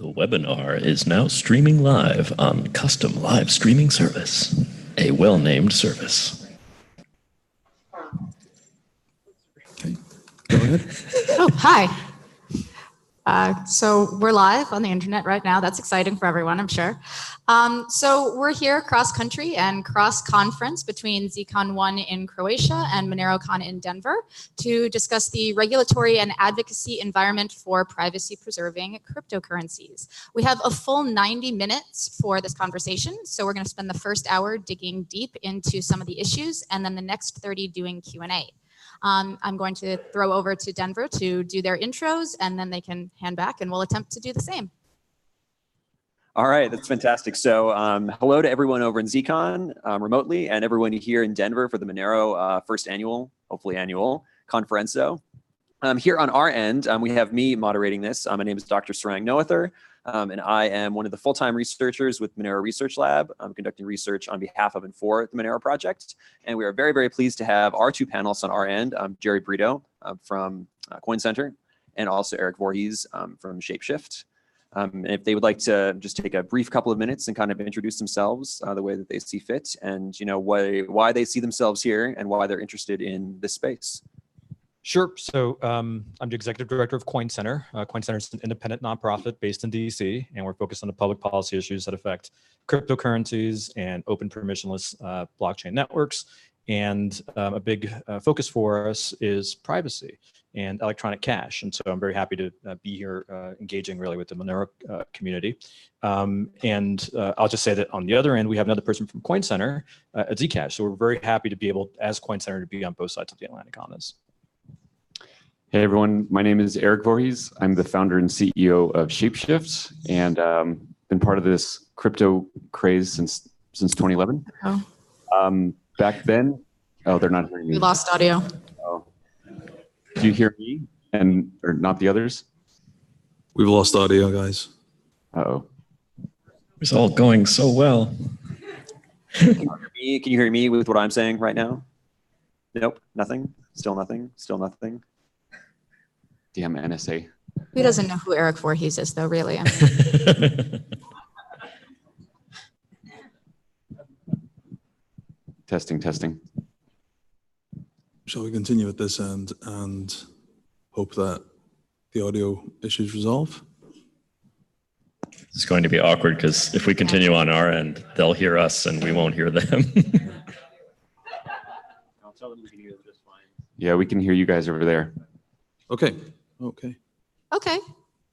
The webinar is now streaming live on Custom Live Streaming Service, a well-named service. Okay, go ahead. Oh, hi. So we're live on the internet right now. That's exciting for everyone, I'm sure. So we're here cross-country and cross-conference between Zcon1 in Croatia and MoneroCon in Denver to discuss the regulatory and advocacy environment for privacy-preserving cryptocurrencies. We have a full 90 minutes for this conversation, so we're going to spend the first hour digging deep into some of the issues and then the next 30 doing Q&A. I'm going to throw over to Denver to do their intros, and then they can hand back, and we'll attempt to do the same. All right, that's fantastic. So hello to everyone over in Zcon remotely, and everyone here in Denver for the Monero first annual, hopefully annual, Konferenco. Here on our end, we have me moderating this. My name is Dr. Sarang Noether, and I am one of the full-time researchers with Monero Research Lab. I'm conducting research on behalf of and for the Monero project. And we are very, very pleased to have our two panelists on our end, Jerry Brito from Coin Center, and also Eric Voorhees from Shapeshift. And if they would like to just take a brief couple of minutes and kind of introduce themselves the way that they see fit, and why they see themselves here and why they're interested in this space. Sure. So I'm the executive director of Coin Center. Coin Center is an independent nonprofit based in DC, and we're focused on the public policy issues that affect cryptocurrencies and open permissionless blockchain networks. And a big focus for us is privacy and electronic cash. And so I'm very happy to be here engaging really with the Monero community. I'll just say that on the other end, we have another person from Coin Center at Zcash. So we're very happy to be able, as Coin Center, to be on both sides of the Atlantic on this. Hey everyone, my name is Eric Voorhees. I'm the founder and CEO of Shapeshift, and been part of this crypto craze since 2011. Oh. Back then, oh, they're not hearing me. We lost audio. Oh. Do you hear me or not the others? We've lost audio, guys. Uh-oh. It's all going so well. Can you hear me with what I'm saying right now? Nope, nothing. Still nothing. Still nothing. Damn NSA. Who doesn't know who Eric Voorhees is, though, really? I mean. Testing. Shall we continue at this end and hope that the audio issues resolve? It's going to be awkward because if we continue on our end, they'll hear us and we won't hear them. I'll tell them we can hear them just fine. Yeah, we can hear you guys over there. Okay. Okay,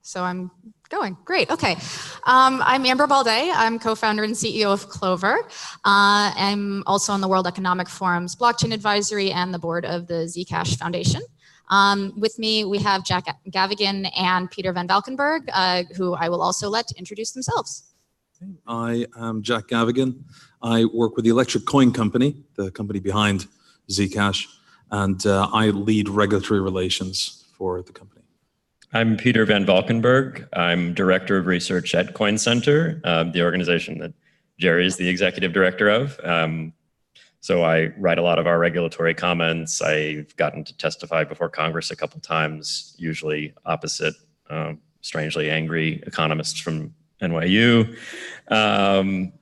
so I'm going. Great, okay. I'm Amber Balday. I'm co-founder and CEO of Clover. I'm also on the World Economic Forum's Blockchain Advisory and the board of the Zcash Foundation. With me, we have Jack Gavigan and Peter Van Valkenburg, who I will also let introduce themselves. I am Jack Gavigan. I work with the Electric Coin Company, the company behind Zcash, and I lead regulatory relations for the company. I'm Peter Van Valkenburg. I'm Director of Research at Coin Center, the organization that Jerry is the executive director of. So I write a lot of our regulatory comments. I've gotten to testify before Congress a couple times, usually opposite strangely angry economists from NYU. I'm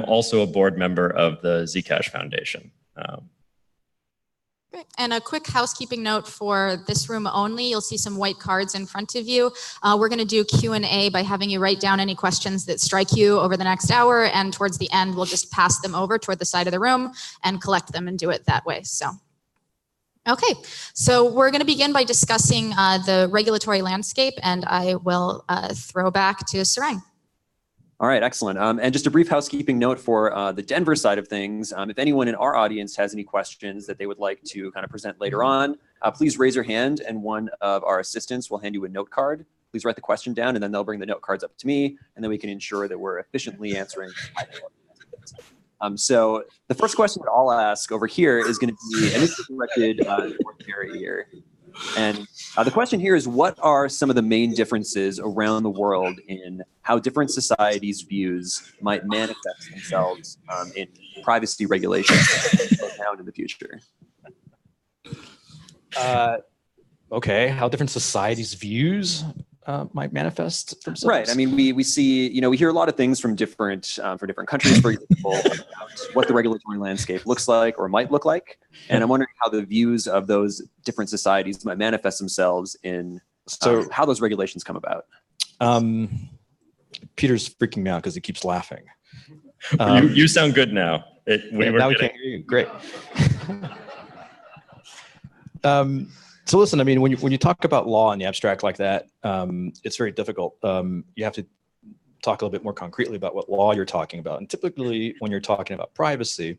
also a board member of the Zcash Foundation. Great. And a quick housekeeping note for this room only. You'll see some white cards in front of you. We're going to do Q&A by having you write down any questions that strike you over the next hour. And towards the end, we'll just pass them over toward the side of the room and collect them and do it that way. So, okay. So we're going to begin by discussing the regulatory landscape. And I will throw back to Sarang. All right, excellent. And just a brief housekeeping note for the Denver side of things. If anyone in our audience has any questions that they would like to kind of present later on, please raise your hand and one of our assistants will hand you a note card. Please write the question down and then they'll bring the note cards up to me and then we can ensure that we're efficiently answering. So the first question that I'll ask over here is going to be, and this is directed toward Jerry here. And the question here is, what are some of the main differences around the world in how different societies' views might manifest themselves in privacy regulations now and in the future? Okay, how different societies' views? might manifest themselves. Right. I mean, we see, we hear a lot of things from different countries, for example, about what the regulatory landscape looks like or might look like. And I'm wondering how the views of those different societies might manifest themselves in how those regulations come about. Peter's freaking me out because he keeps laughing. You sound good now. Now we can't hear you. Great. So listen, I mean, when you talk about law in the abstract like that, it's very difficult. You have to talk a little bit more concretely about what law you're talking about. And typically, when you're talking about privacy,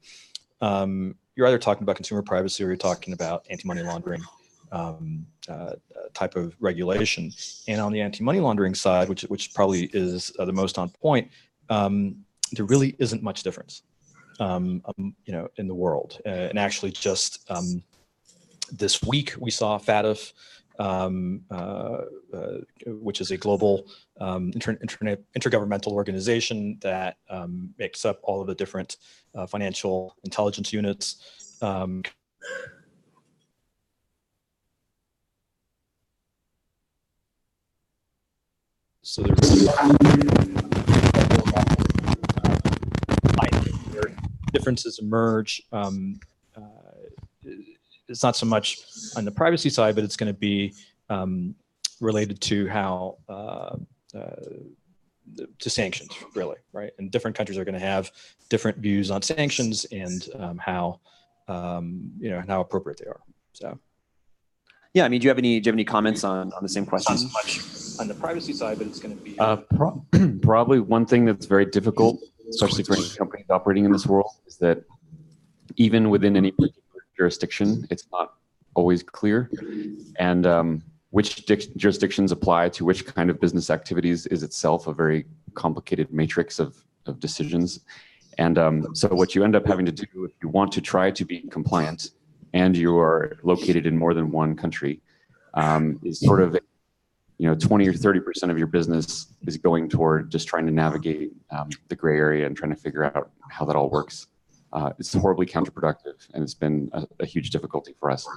you're either talking about consumer privacy or you're talking about anti-money laundering type of regulation. And on the anti-money laundering side, which probably is the most on point, there really isn't much difference, in the world. And actually, just this week, we saw FATF, which is a global intergovernmental organization that makes up all of the different financial intelligence units. So there's where differences emerge. It's not so much on the privacy side, but it's going to be related to how to sanctions, really, right? And different countries are going to have different views on sanctions and how how appropriate they are. So, yeah, I mean, do you have any comments on the same question? Not so much on the privacy side, but it's going to be probably one thing that's very difficult, especially for any companies operating in this world, is that even within any particular jurisdiction, it's not always clear, and which jurisdictions apply to which kind of business activities is itself a very complicated matrix of decisions. And so what you end up having to do if you want to try to be compliant and you are located in more than one country is sort of 20 or 30% of your business is going toward just trying to navigate the gray area and trying to figure out how that all works. It's horribly counterproductive, and it's been a huge difficulty for us.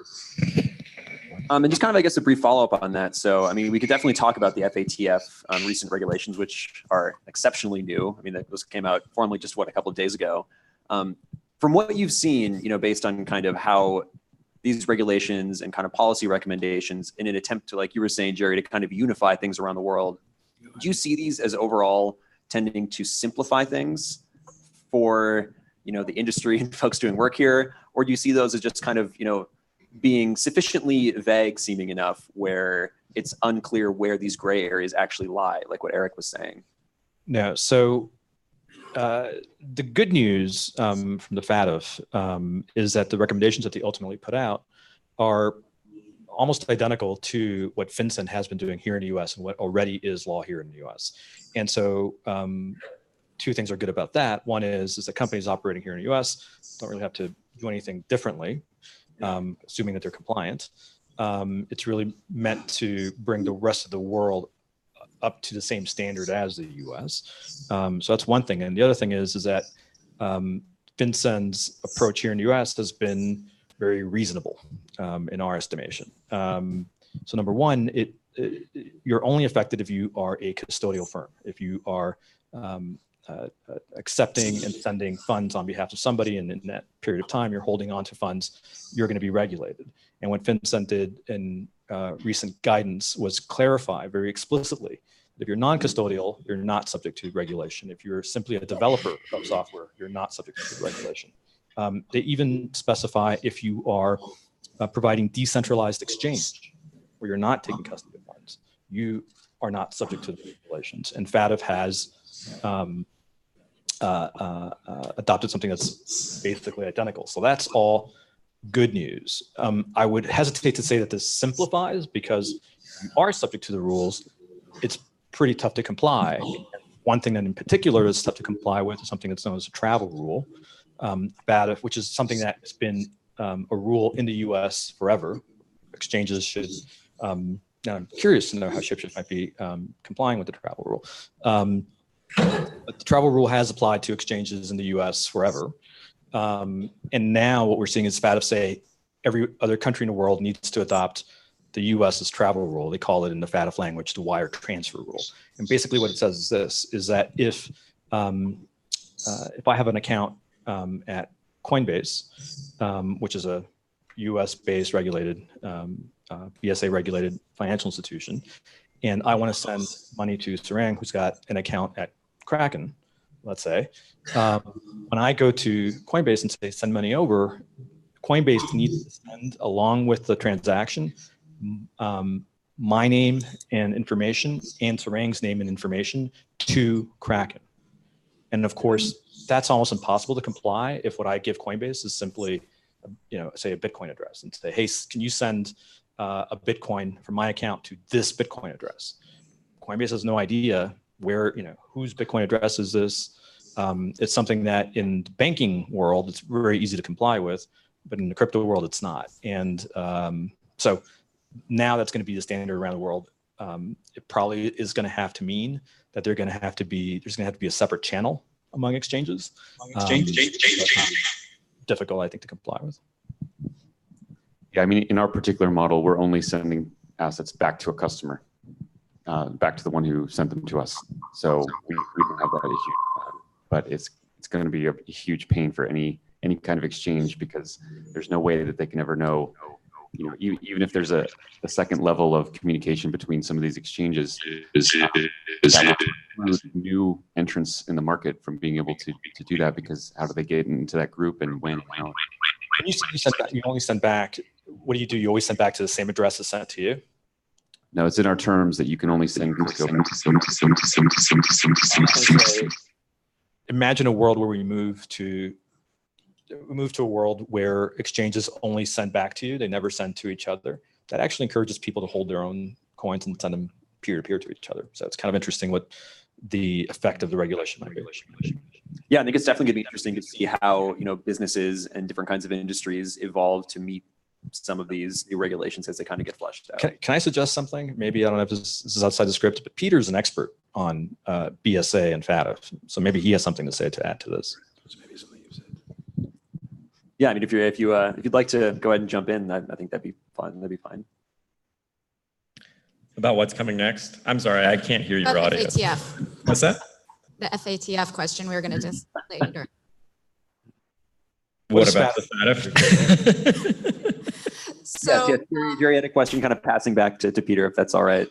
And just kind of, I guess, a brief follow-up on that. So, I mean, we could definitely talk about the FATF recent regulations, which are exceptionally new. I mean, those came out formally just, a couple of days ago. From what you've seen, based on kind of how these regulations and kind of policy recommendations in an attempt to, like you were saying, Jerry, to kind of unify things around the world, do you see these as overall tending to simplify things for the industry and folks doing work here? Or do you see those as just kind of, being sufficiently vague seeming enough where it's unclear where these gray areas actually lie, like what Eric was saying? No. So the good news from the FATF is that the recommendations that they ultimately put out are almost identical to what FinCEN has been doing here in the US and what already is law here in the US. And so two things are good about that. One is that companies operating here in the US don't really have to do anything differently, assuming that they're compliant. It's really meant to bring the rest of the world up to the same standard as the US. So that's one thing. And the other thing is that FinCEN's approach here in the US has been very reasonable in our estimation. So number one, you're only affected if you are a custodial firm. If you are accepting and sending funds on behalf of somebody, and in that period of time you're holding on to funds, you're going to be regulated. And what FinCEN did in recent guidance was clarify very explicitly that if you're non-custodial, you're not subject to regulation. If you're simply a developer of software, you're not subject to regulation. They even specify if you are providing decentralized exchange, where you're not taking custody of funds, you are not subject to the regulations. And FATF has adopted something that's basically identical. So that's all good news. I would hesitate to say that this simplifies, because you are subject to the rules. It's pretty tough to comply. One thing that in particular is tough to comply with is something that's known as a travel rule, FATF, which is something that's been a rule in the US forever. Exchanges should, now I'm curious to know how ShipShift might be complying with the travel rule. But the travel rule has applied to exchanges in the US forever. And now what we're seeing is FATF say every other country in the world needs to adopt the US's travel rule. They call it in the FATF language the wire transfer rule. And basically what it says is this, is that if I have an account at Coinbase, which is a US-based regulated, BSA-regulated financial institution, and I want to send money to Sarang, who's got an account at Kraken, let's say, when I go to Coinbase and say send money over, Coinbase needs to send along with the transaction my name and information and Sarang's name and information to Kraken. And of course, that's almost impossible to comply if what I give Coinbase is simply, say a Bitcoin address and say, hey, can you send a Bitcoin from my account to this Bitcoin address? Coinbase has no idea where, whose Bitcoin address is this. It's something that in the banking world, it's very easy to comply with, but in the crypto world, it's not. And so now that's going to be the standard around the world. It probably is going to have to mean that there's going to have to be a separate channel among exchanges. Difficult, I think, to comply with. Yeah, I mean, in our particular model, we're only sending assets back to a customer, back to the one who sent them to us. So we don't have that issue. But it's going to be a huge pain for any kind of exchange, because there's no way that they can ever know, even if there's a second level of communication between some of these exchanges, that will new entrants in the market from being able to do that, because how do they get into that group and when and how? When you send back, you only send back, what do? You always send back to the same address as sent to you? No, it's in our terms that you can only send crypto. Imagine a world where we move to a world where exchanges only send back to you. They never send to each other. That actually encourages people to hold their own coins and send them peer-to-peer to each other. So it's kind of interesting what the effect of the regulation might be. Yeah, I think it's definitely going to be interesting to see how businesses and different kinds of industries evolve to meet some of these new regulations as they kind of get fleshed out. Can I suggest something? Maybe, I don't know if this is outside the script, but Peter's an expert on BSA and FATF, so maybe he has something to say to add to this. Yeah, I mean, if you'd like to go ahead and jump in, I think that'd be fun. That'd be fine. About what's coming next? I'm sorry, I can't hear your audio. FATF. What's that? The FATF question we were going to just later. What about the FATF? So, yes, Jerry had a question kind of passing back to Peter, if that's all right.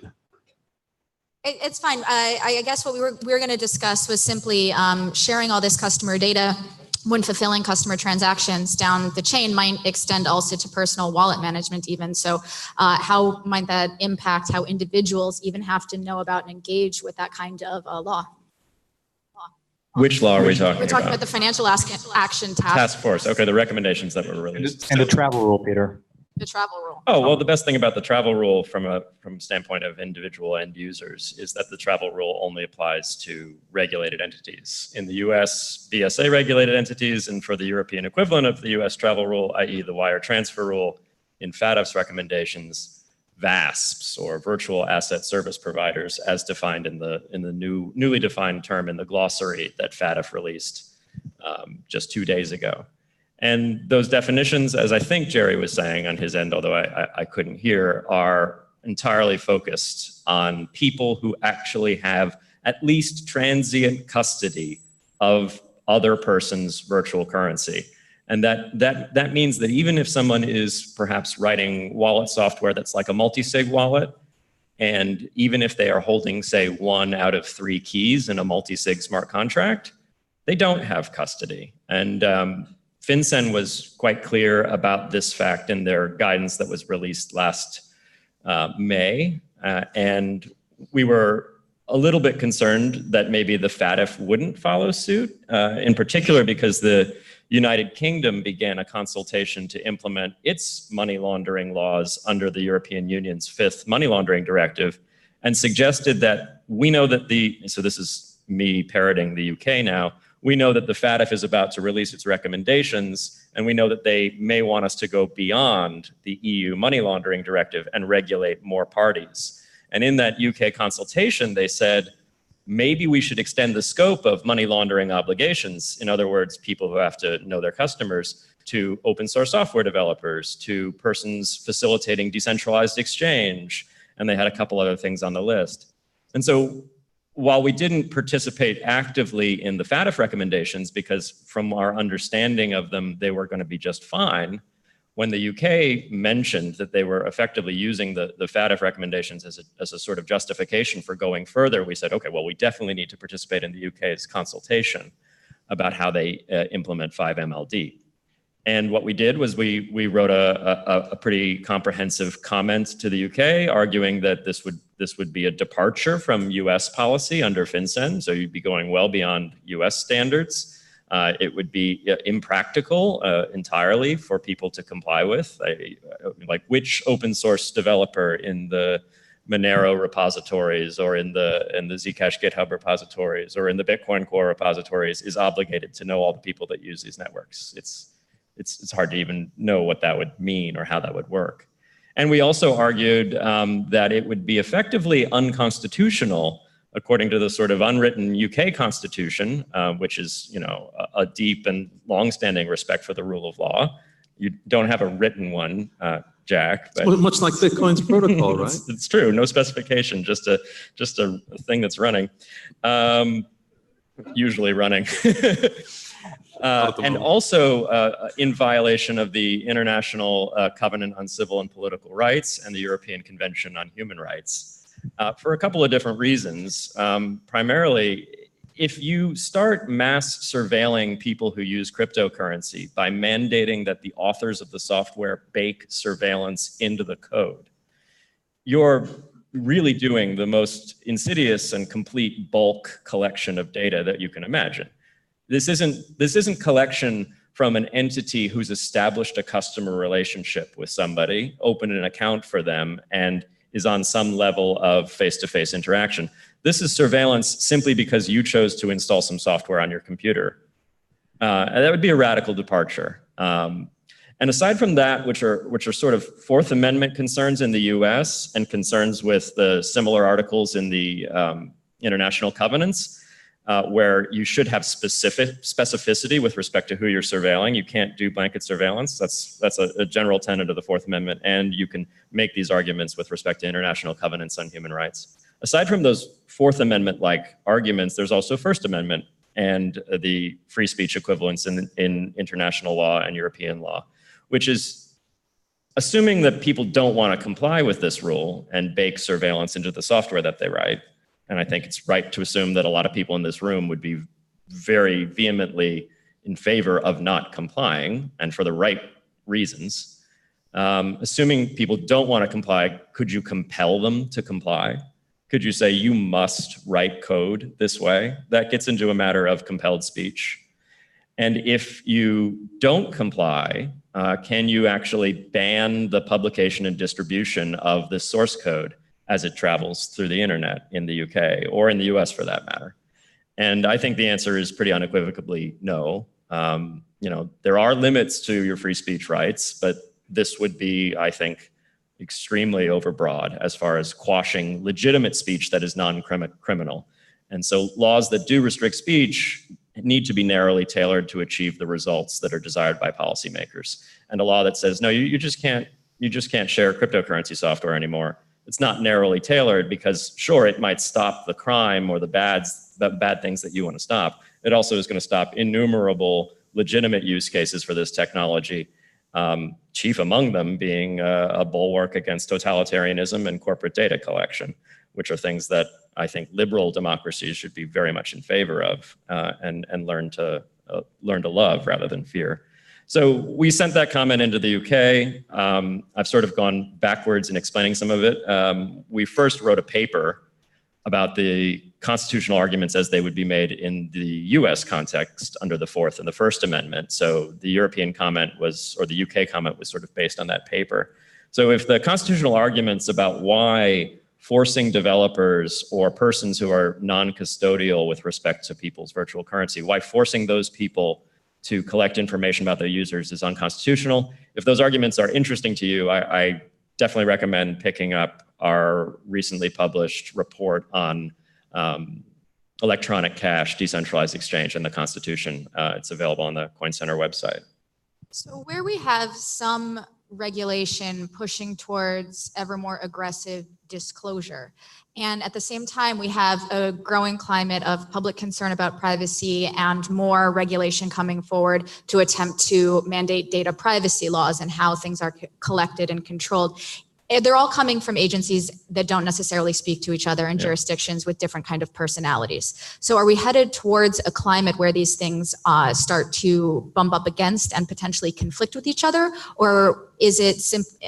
It's fine. I guess what we were going to discuss was simply sharing all this customer data when fulfilling customer transactions down the chain might extend also to personal wallet management even. So how might that impact how individuals even have to know about and engage with that kind of law? Which law are we talking about? We're talking about the Financial Action Task Force. Okay, the recommendations that were released. And the travel rule, Peter. The travel rule. Oh, well, the best thing about the travel rule from standpoint of individual end users is that the travel rule only applies to regulated entities. In the US, BSA regulated entities, and for the European equivalent of the US travel rule, i.e. the wire transfer rule, in FATF's recommendations, VASPs, or virtual asset service providers, as defined in the newly defined term in the glossary that FATF released just 2 days ago. And those definitions, as I think Jerry was saying on his end, although I couldn't hear, are entirely focused on people who actually have at least transient custody of other person's virtual currency. And that means that even if someone is perhaps writing wallet software that's like a multi-sig wallet, and even if they are holding, say, 1 out of 3 keys in a multi-sig smart contract, they don't have custody. And FinCEN was quite clear about this fact in their guidance that was released last May. And we were a little bit concerned that maybe the FATF wouldn't follow suit, in particular because the United Kingdom began a consultation to implement its money laundering laws under the European Union's 5th money laundering directive, and suggested that we know that so this is me parroting the UK now, we know that the FATF is about to release its recommendations, and we know that they may want us to go beyond the EU money laundering directive and regulate more parties. And in that UK consultation, they said, maybe we should extend the scope of money laundering obligations, in other words, people who have to know their customers, to open source software developers, to persons facilitating decentralized exchange, and they had a couple other things on the list. And so while we didn't participate actively in the FATF recommendations, because from our understanding of them, they were going to be just fine, when the UK mentioned that they were effectively using the FATF recommendations as a sort of justification for going further, we said, okay, well, we definitely need to participate in the UK's consultation about how they implement 5MLD. And what we did was we wrote a pretty comprehensive comment to the UK, arguing that this would be a departure from US policy under FinCEN, so you'd be going well beyond US standards. It would be impractical entirely for people to comply with. Like, which open source developer in the Monero repositories or in the Zcash GitHub repositories or in the Bitcoin Core repositories is obligated to know all the people that use these networks? It's hard to even know what that would mean or how that would work. And we also argued that it would be effectively unconstitutional, according to the sort of unwritten UK constitution, which is, you know, a deep and long-standing respect for the rule of law. You don't have a written one, Jack. But much like Bitcoin's protocol, right? It's true, no specification, just a thing that's running, usually running. And also in violation of the International Covenant on Civil and Political Rights and the European Convention on Human Rights, for a couple of different reasons. Primarily, if you start mass surveilling people who use cryptocurrency by mandating that the authors of the software bake surveillance into the code, you're really doing the most insidious and complete bulk collection of data that you can imagine. This isn't collection from an entity who's established a customer relationship with somebody, opened an account for them, and is on some level of face-to-face interaction. This is surveillance simply because you chose to install some software on your computer. And that would be a radical departure. And aside from that, which are sort of Fourth Amendment concerns in the US and concerns with the similar articles in the international covenants, where you should have specificity with respect to who you're surveilling. You can't do blanket surveillance. That's a general tenet of the Fourth Amendment, and you can make these arguments with respect to international covenants on human rights. Aside from those Fourth Amendment-like arguments, there's also First Amendment and the free speech equivalents in international law and European law, which is assuming that people don't want to comply with this rule and bake surveillance into the software that they write. And I think it's right to assume that a lot of people in this room would be very vehemently in favor of not complying, and for the right reasons. Assuming people don't want to comply, could you compel them to comply? Could you say you must write code this way? That gets into a matter of compelled speech. And if you don't comply, can you actually ban the publication and distribution of the source code as it travels through the internet in the UK or in the US for that matter? And I think the answer is pretty unequivocally no. You know, there are limits to your free speech rights, but this would be, I think, extremely overbroad as far as quashing legitimate speech that is non-criminal. And so laws that do restrict speech need to be narrowly tailored to achieve the results that are desired by policymakers. And a law that says, no, you just can't share cryptocurrency software anymore, it's not narrowly tailored, because sure, it might stop the crime or the bad things that you want to stop. It also is going to stop innumerable legitimate use cases for this technology, chief among them being a bulwark against totalitarianism and corporate data collection, which are things that I think liberal democracies should be very much in favor of and learn to love rather than fear. So we sent that comment into the UK. I've sort of gone backwards in explaining some of it. We first wrote a paper about the constitutional arguments as they would be made in the US context under the Fourth and the First Amendment. So the European comment was, or the UK comment was sort of based on that paper. So if the constitutional arguments about why forcing developers or persons who are non-custodial with respect to people's virtual currency, why forcing those people to collect information about their users is unconstitutional. If those arguments are interesting to you, I definitely recommend picking up our recently published report on electronic cash, decentralized exchange, and the Constitution. It's available on the Coin Center website. So where we have some regulation pushing towards ever more aggressive disclosure, and at the same time, we have a growing climate of public concern about privacy and more regulation coming forward to attempt to mandate data privacy laws and how things are collected and controlled. They're all coming from agencies that don't necessarily speak to each other and jurisdictions with different kind of personalities. So are we headed towards a climate where these things start to bump up against and potentially conflict with each other? Or is it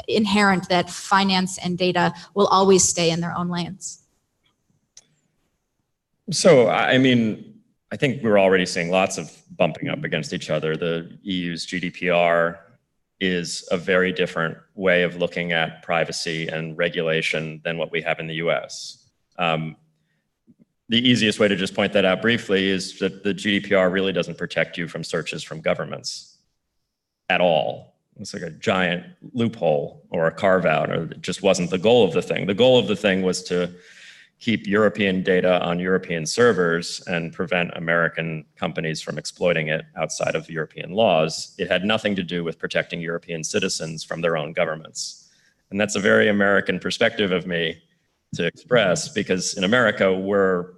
inherent that finance and data will always stay in their own lanes? So, I mean, I think we're already seeing lots of bumping up against each other. The EU's GDPR is a very different way of looking at privacy and regulation than what we have in the US. The easiest way to just point that out briefly is that the GDPR really doesn't protect you from searches from governments at all. It's like a giant loophole or a carve out, or it just wasn't the goal of the thing. The goal of the thing was to keep European data on European servers and prevent American companies from exploiting it outside of European laws. It had nothing to do with protecting European citizens from their own governments. And that's a very American perspective of me to express, because in America, we're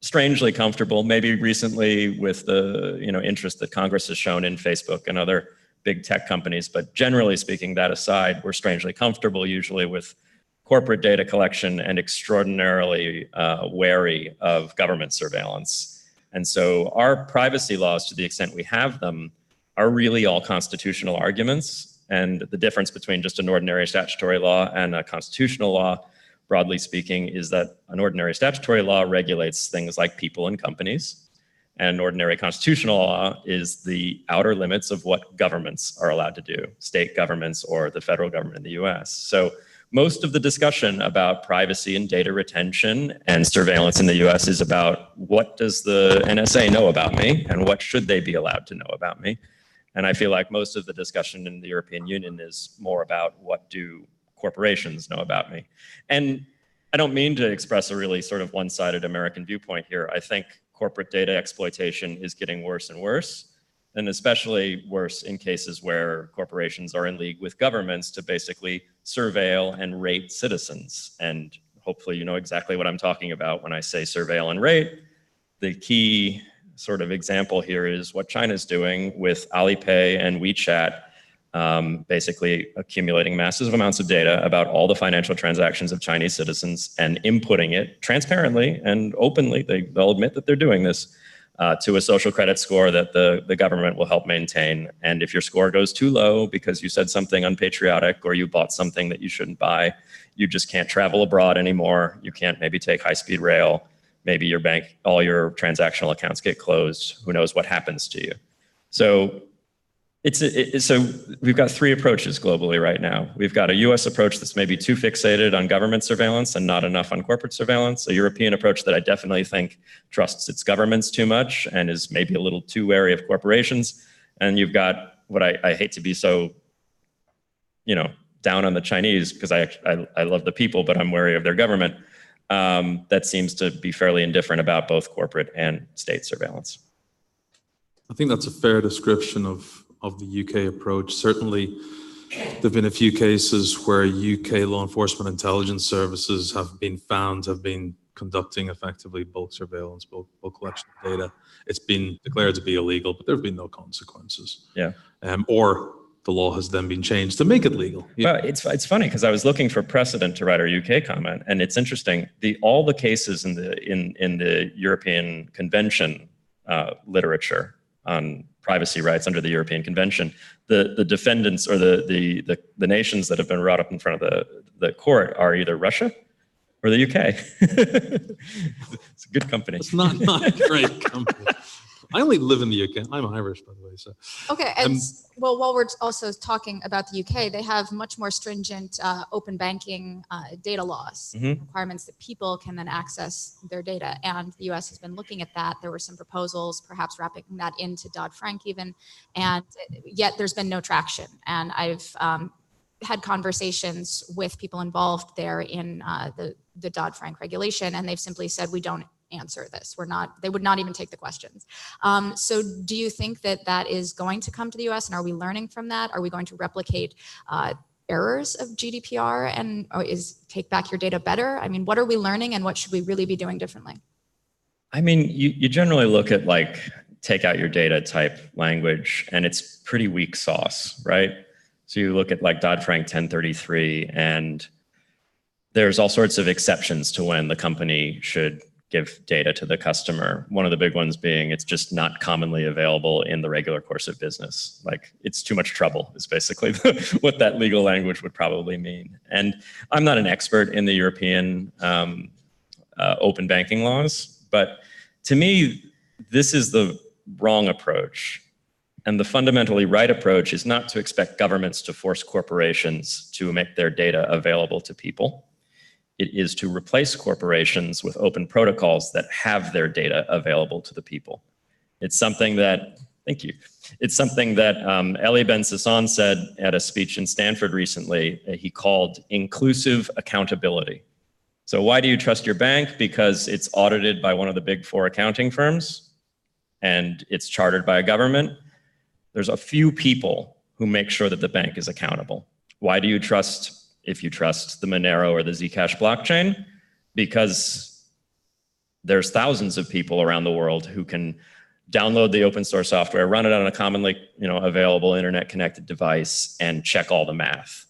strangely comfortable, maybe recently with the interest that Congress has shown in Facebook and other big tech companies, but generally speaking, that aside, we're strangely comfortable usually with corporate data collection and extraordinarily wary of government surveillance. And so our privacy laws, to the extent we have them, are really all constitutional arguments. And the difference between just an ordinary statutory law and a constitutional law, broadly speaking, is that an ordinary statutory law regulates things like people and companies. And ordinary constitutional law is the outer limits of what governments are allowed to do, state governments or the federal government in the US. So most of the discussion about privacy and data retention and surveillance in the US is about what does the NSA know about me and what should they be allowed to know about me. And I feel like most of the discussion in the European Union is more about what do corporations know about me. And I don't mean to express a really sort of one-sided American viewpoint here. I think corporate data exploitation is getting worse and worse, and especially worse in cases where corporations are in league with governments to basically surveil and rate citizens. And hopefully you know exactly what I'm talking about when I say surveil and rate. The key sort of example here is what China's doing with Alipay and WeChat, basically accumulating massive amounts of data about all the financial transactions of Chinese citizens and inputting it transparently and openly. They'll admit that they're doing this. To a social credit score that the government will help maintain. And if your score goes too low because you said something unpatriotic or you bought something that you shouldn't buy, you just can't travel abroad anymore. You can't maybe take high-speed rail. Maybe your bank, all your transactional accounts get closed. Who knows what happens to you? So so we've got three approaches globally right now. We've got a US approach that's maybe too fixated on government surveillance and not enough on corporate surveillance. A European approach that I definitely think trusts its governments too much and is maybe a little too wary of corporations. And you've got what I hate to be so, down on the Chinese, because I love the people, but I'm wary of their government. That seems to be fairly indifferent about both corporate and state surveillance. I think that's a fair description of the UK approach. Certainly, there have been a few cases where UK law enforcement intelligence services have been conducting effectively bulk surveillance, bulk collection of data. It's been declared to be illegal, but there have been no consequences. Yeah. Or the law has then been changed to make it legal. Well, it's funny because I was looking for precedent to write our UK comment, and it's interesting. All the cases in the European Convention literature on privacy rights under the European Convention, the defendants or the nations that have been brought up in front of the court are either Russia or the UK. It's a good company. It's not a great company. I only live in the UK. I'm Irish, by the way. So. Okay, and well, while we're also talking about the UK, they have much more stringent open banking data laws, requirements that people can then access their data. And the US has been looking at that. There were some proposals, perhaps wrapping that into Dodd-Frank even, and yet there's been no traction. And I've had conversations with people involved there in the Dodd-Frank regulation, and they've simply said, we don't answer this. They would not even take the questions. So do you think that that is going to come to the US, and are we learning from that? Are we going to replicate errors of GDPR, and is take back your data better? I mean, what are we learning, and what should we really be doing differently? I mean, you generally look at like take out your data type language, and it's pretty weak sauce, right? So you look at like Dodd-Frank 1033, and there's all sorts of exceptions to when the company should give data to the customer. One of the big ones being it's just not commonly available in the regular course of business. Like it's too much trouble is basically what that legal language would probably mean. And I'm not an expert in the European open banking laws, but to me, this is the wrong approach. And the fundamentally right approach is not to expect governments to force corporations to make their data available to people. It is to replace corporations with open protocols that have their data available to the people. It's something that, thank you. It's something that Elie Ben-Sasson said at a speech in Stanford recently. He called inclusive accountability. So why do you trust your bank? Because it's audited by one of the big 4 accounting firms and it's chartered by a government. There's a few people who make sure that the bank is accountable. Why do you trust, if you trust the Monero or the Zcash blockchain? Because there's thousands of people around the world who can download the open source software, run it on a commonly available internet connected device, and check all the math.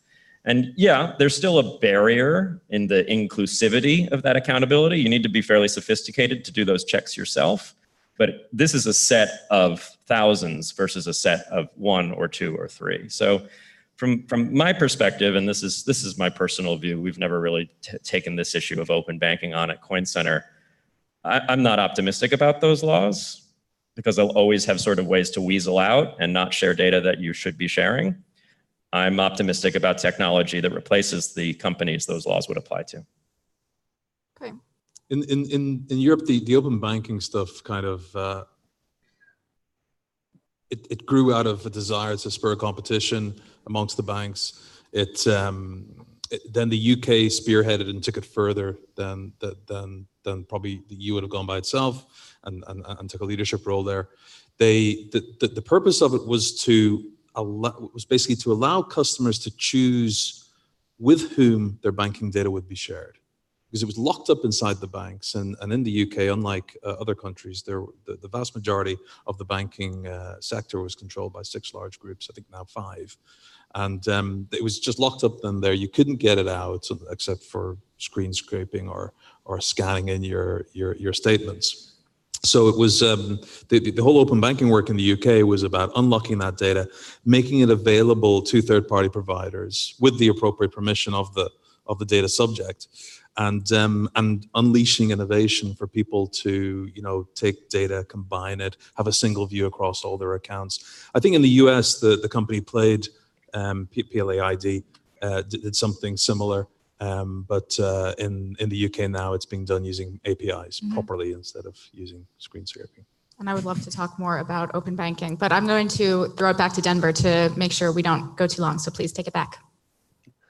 And yeah, there's still a barrier in the inclusivity of that accountability. You need to be fairly sophisticated to do those checks yourself. But this is a set of thousands versus a set of 1 or 2 or 3. So from my perspective, and this is my personal view, we've never really taken this issue of open banking on at Coin Center. I'm not optimistic about those laws because they'll always have sort of ways to weasel out and not share data that you should be sharing. I'm optimistic about technology that replaces the companies those laws would apply to. Okay. In Europe, the open banking stuff kind of, it grew out of a desire to spur competition amongst the banks. Then the UK spearheaded and took it further than probably the EU would have gone by itself, and took a leadership role there. The purpose of it was basically to allow customers to choose with whom their banking data would be shared, because it was locked up inside the banks. And in the UK, unlike other countries, the vast majority of the banking sector was controlled by 6 large groups, I think now 5. And it was just locked up in there. You couldn't get it out except for screen scraping or scanning in your statements. So it was the whole open banking work in the UK was about unlocking that data, making it available to third-party providers with the appropriate permission of the data subject, and unleashing innovation for people to take data, combine it, have a single view across all their accounts. I think in the US the company Plaid, PLAID, did something similar. But in the UK now, it's being done using APIs properly instead of using screen scraping. And I would love to talk more about open banking, but I'm going to throw it back to Denver to make sure we don't go too long. So please take it back.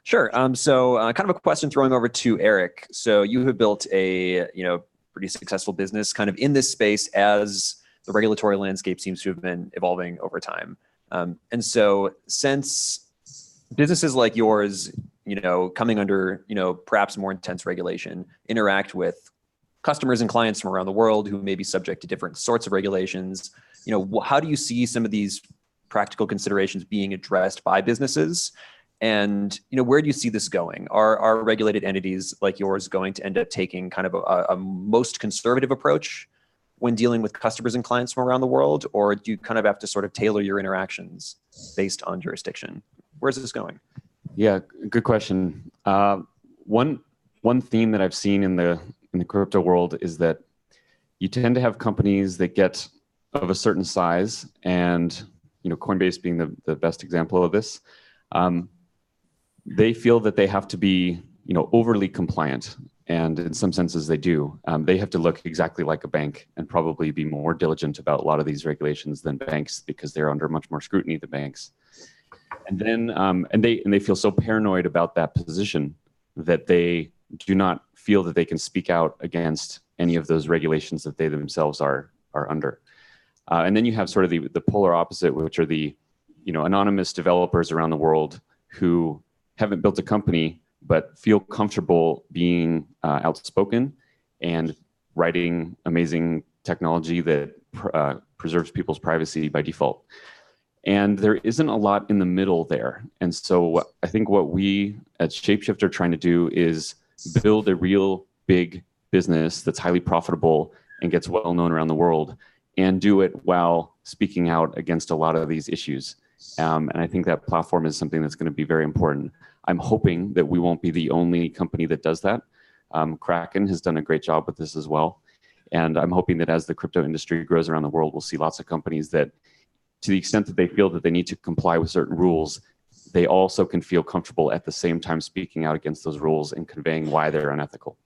Sure. So kind of a question throwing over to Eric. So you have built a pretty successful business kind of in this space as the regulatory landscape seems to have been evolving over time. And so since businesses like yours, coming under, perhaps more intense regulation, interact with customers and clients from around the world who may be subject to different sorts of regulations, how do you see some of these practical considerations being addressed by businesses? And, where do you see this going? Are regulated entities like yours going to end up taking kind of a most conservative approach when dealing with customers and clients from around the world? Or do you kind of have to sort of tailor your interactions based on jurisdiction? Where's this going? Yeah, good question. One theme that I've seen in the crypto world is that you tend to have companies that get of a certain size, and Coinbase being the best example of this. They feel that they have to be overly compliant, and in some senses they do. They have to look exactly like a bank and probably be more diligent about a lot of these regulations than banks, because they're under much more scrutiny than banks. And then and they feel so paranoid about that position that they do not feel that they can speak out against any of those regulations that they themselves are under. And then you have sort of the polar opposite, which are the anonymous developers around the world who haven't built a company but feel comfortable being outspoken and writing amazing technology that preserves people's privacy by default. And there isn't a lot in the middle there. And so I think what we at Shapeshift are trying to do is build a real big business that's highly profitable and gets well known around the world, and do it while speaking out against a lot of these issues. And I think that platform is something that's going to be very important. I'm hoping that we won't be the only company that does that. Kraken has done a great job with this as well. And I'm hoping that as the crypto industry grows around the world, we'll see lots of companies that, to the extent that they feel that they need to comply with certain rules, they also can feel comfortable at the same time speaking out against those rules and conveying why they're unethical.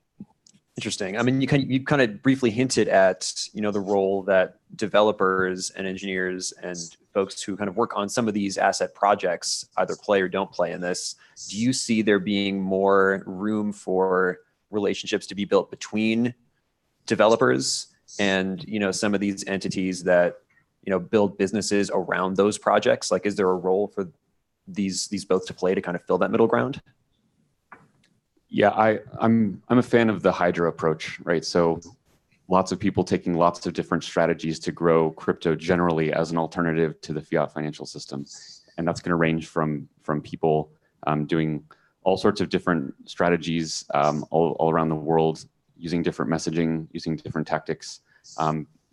Interesting. I mean, you kind of briefly hinted at, the role that developers and engineers and folks who kind of work on some of these asset projects either play or don't play in this. Do you see there being more room for relationships to be built between developers and, some of these entities that, build businesses around those projects? Like, is there a role for these both to play to kind of fill that middle ground? Yeah, I'm a fan of the Hydra approach, right? So lots of people taking lots of different strategies to grow crypto generally as an alternative to the fiat financial system. And that's going to range from people doing all sorts of different strategies all around the world, using different messaging, using different tactics,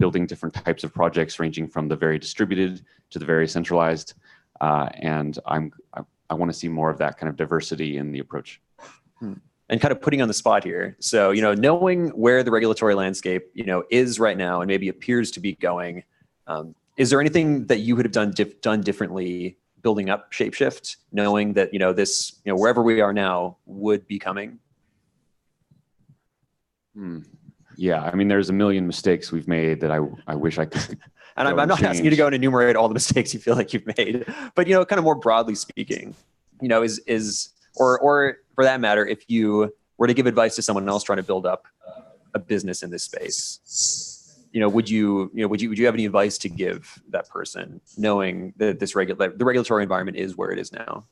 building different types of projects ranging from the very distributed to the very centralized. And I want to see more of that kind of diversity in the approach. And kind of putting on the spot here. So, knowing where the regulatory landscape, is right now and maybe appears to be going, is there anything that you would have done differently building up Shapeshift, knowing that, this, wherever we are now would be coming? Yeah, I mean, there's a million mistakes we've made that I wish I could. And I'm not asking you to go and enumerate all the mistakes you feel like you've made, but, kind of more broadly speaking, or for that matter, if you were to give advice to someone else trying to build up a business in this space, would you have any advice to give that person, knowing that the regulatory environment is where it is now?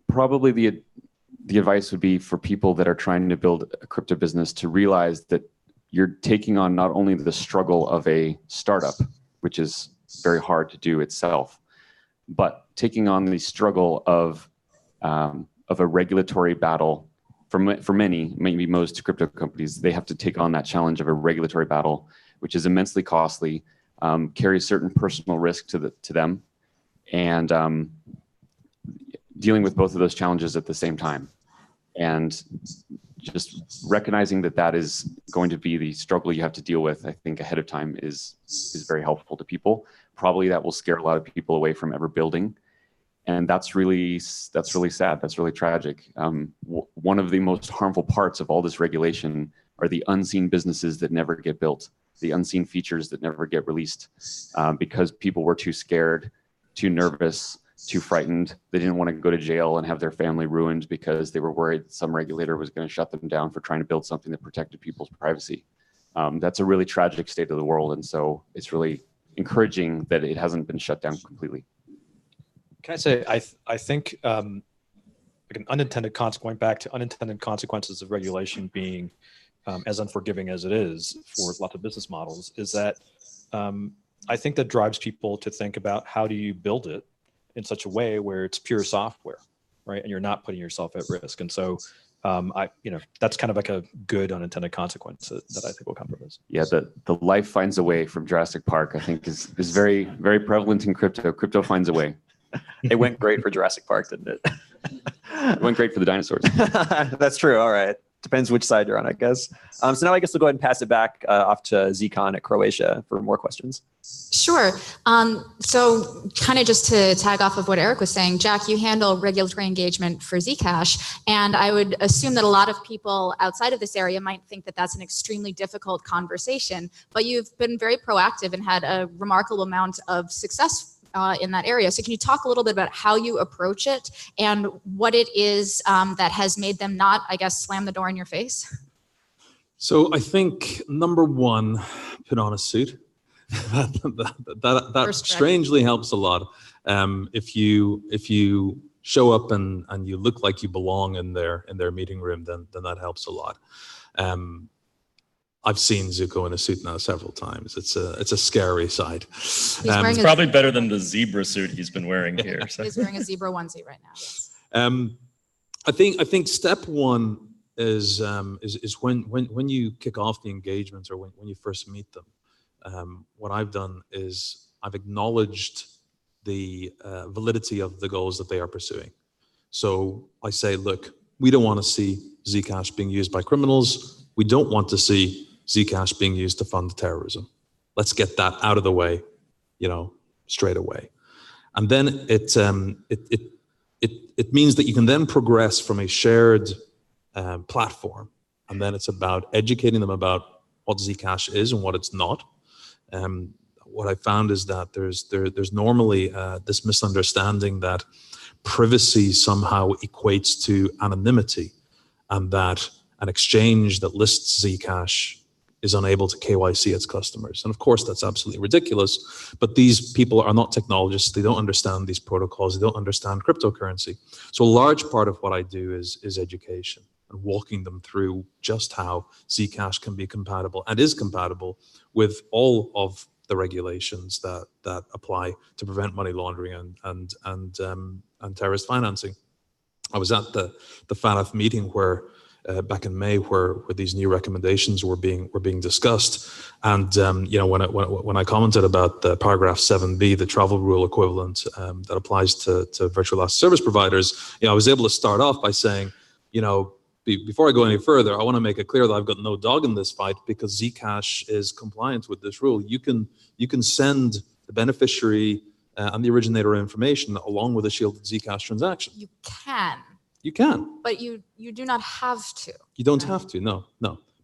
Probably the advice would be for people that are trying to build a crypto business to realize that you're taking on not only the struggle of a startup, which is very hard to do itself, but taking on the struggle of a regulatory battle. For many, maybe most crypto companies, they have to take on that challenge of a regulatory battle, which is immensely costly, carries certain personal risk to them, and dealing with both of those challenges at the same time. And just recognizing that is going to be the struggle you have to deal with, I think, ahead of time is very helpful to people. Probably that will scare a lot of people away from ever building. And that's really sad. That's really tragic. One of the most harmful parts of all this regulation are the unseen businesses that never get built, the unseen features that never get released, because people were too scared, too nervous, too frightened. They didn't want to go to jail and have their family ruined because they were worried some regulator was going to shut them down for trying to build something that protected people's privacy. That's a really tragic state of the world. And so it's really encouraging that it hasn't been shut down completely. Can I say, I think like an unintended consequence, going back to unintended consequences of regulation being as unforgiving as it is for lots of business models, is that I think that drives people to think about how do you build it in such a way where it's pure software, right? And you're not putting yourself at risk. And so that's kind of like a good unintended consequence that I think will come from this. Yeah, the life finds a way from Jurassic Park, I think is very, very prevalent in crypto. Crypto finds a way. It went great for Jurassic Park, didn't it? It went great for the dinosaurs. That's true. All right. Depends which side you're on, I guess. So now I guess we'll go ahead and pass it back off to Zcon at Croatia for more questions. Sure. So kind of just to tag off of what Eric was saying, Jack, you handle regulatory engagement for Zcash. And I would assume that a lot of people outside of this area might think that that's an extremely difficult conversation, but you've been very proactive and had a remarkable amount of success in that area. So can you talk a little bit about how you approach it and what it is that has made them not, I guess, slam the door in your face? So I think number one, put on a suit. that strangely helps a lot. If you show up and you look like you belong in their meeting room, then that helps a lot. I've seen Zuko in a suit now several times. It's a scary sight. It's probably better than the zebra suit he's been wearing here. So. He's wearing a zebra onesie right now. Yes. I think step one is when you kick off the engagements or when you first meet them. What I've done is I've acknowledged the validity of the goals that they are pursuing. So I say, look, we don't want to see Zcash being used by criminals. We don't want to see Zcash being used to fund terrorism. Let's get that out of the way, straight away. And then it means that you can then progress from a shared platform, and then it's about educating them about what Zcash is and what it's not. What I found is that there's normally this misunderstanding that privacy somehow equates to anonymity, and that an exchange that lists Zcash is unable to KYC its customers. And of course, that's absolutely ridiculous, but these people are not technologists. They don't understand these protocols. They don't understand cryptocurrency. So a large part of what I do is education and walking them through just how Zcash can be compatible and is compatible with all of the regulations that apply to prevent money laundering and terrorist financing. I was at the FATF meeting where back in May, where these new recommendations were being discussed, and when I commented about the paragraph 7b, the travel rule equivalent that applies to virtual asset service providers, I was able to start off by saying, before I go any further, I want to make it clear that I've got no dog in this fight because Zcash is compliant with this rule. You can send the beneficiary and the originator information along with a shielded Zcash transaction. You can. You can. But you do not have to. You don't have to. No.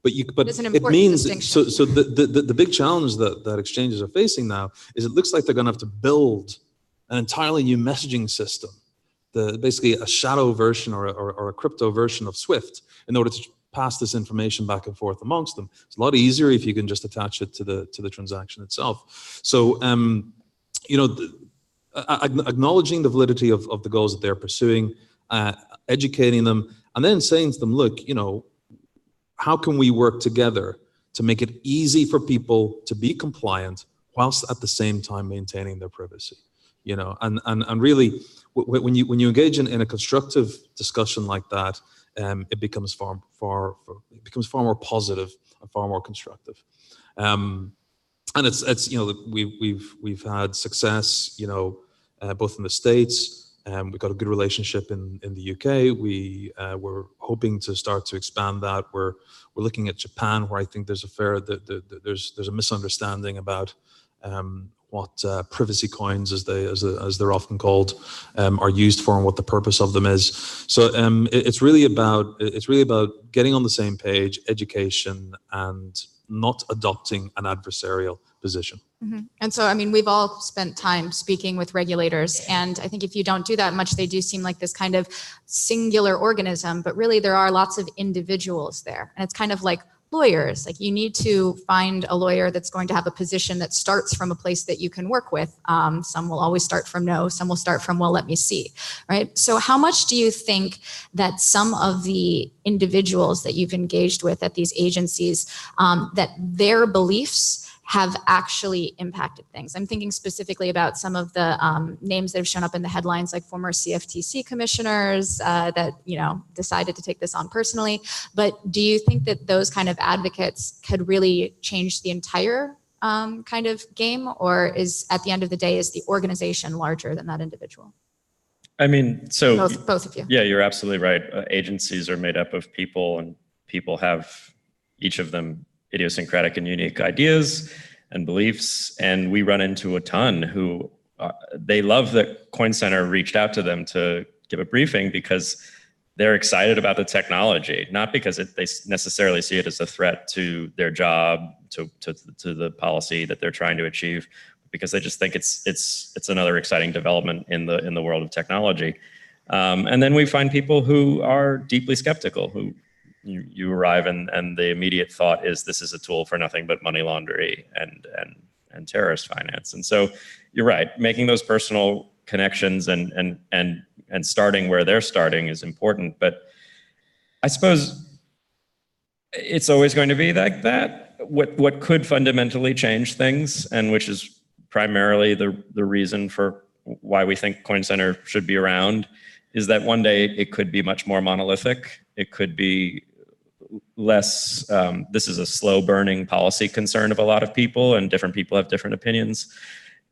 But it's an important it means distinction. so the big challenge that exchanges are facing now is it looks like they're going to have to build an entirely new messaging system, basically a shadow version or a crypto version of Swift in order to pass this information back and forth amongst them. It's a lot easier if you can just attach it to the transaction itself. So acknowledging the validity of the goals that they're pursuing, educating them, and then saying to them, look, how can we work together to make it easy for people to be compliant whilst at the same time maintaining their privacy? And really, when you engage in a constructive discussion like that, it becomes far more positive and far more constructive. And it's we've had success, both in the States. We've got a good relationship in the UK. We're hoping to start to expand that. We're looking at Japan, where I think there's a misunderstanding about what privacy coins, as they're often called, are used for and what the purpose of them is. So it's really about getting on the same page, education, and not adopting an adversarial position. Mm-hmm. And so, we've all spent time speaking with regulators, and I think if you don't do that much, they do seem like this kind of singular organism, but really there are lots of individuals there. And it's kind of like lawyers. Like, you need to find a lawyer that's going to have a position that starts from a place that you can work with. Some will always start from no, some will start from, well, let me see, right? So how much do you think that some of the individuals that you've engaged with at these agencies, that their beliefs have actually impacted things? I'm thinking specifically about some of the names that have shown up in the headlines, like former CFTC commissioners that decided to take this on personally. But do you think that those kind of advocates could really change the entire kind of game, or is at the end of the day is the organization larger than that individual? So both of you. Yeah, you're absolutely right. Agencies are made up of people, and people have, each of them, idiosyncratic and unique ideas and beliefs. And we run into a ton who they love that Coin Center reached out to them to give a briefing because they're excited about the technology, not because they necessarily see it as a threat to their job, to the policy that they're trying to achieve, because they just think it's another exciting development in the world of technology. And then we find people who are deeply skeptical, who you arrive and the immediate thought is this is a tool for nothing but money laundering and terrorist finance. And so you're right, making those personal connections and starting where they're starting is important. But I suppose it's always going to be like that. What could fundamentally change things, and which is primarily the reason for why we think Coin Center should be around, is that one day it could be much more monolithic. It could be less, this is a slow burning policy concern of a lot of people, and different people have different opinions.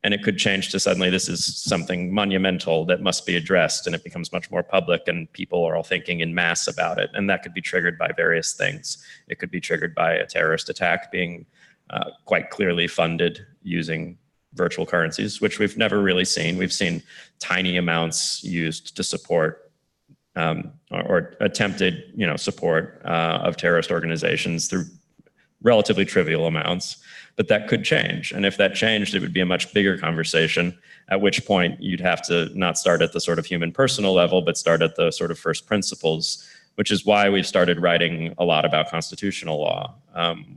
And it could change to suddenly this is something monumental that must be addressed, and it becomes much more public and people are all thinking in mass about it. And that could be triggered by various things. It could be triggered by a terrorist attack being quite clearly funded using virtual currencies, which we've never really seen. We've seen tiny amounts used to support or attempted, support of terrorist organizations through relatively trivial amounts. But that could change. And if that changed, it would be a much bigger conversation, at which point you'd have to not start at the sort of human personal level, but start at the sort of first principles, which is why we've started writing a lot about constitutional law,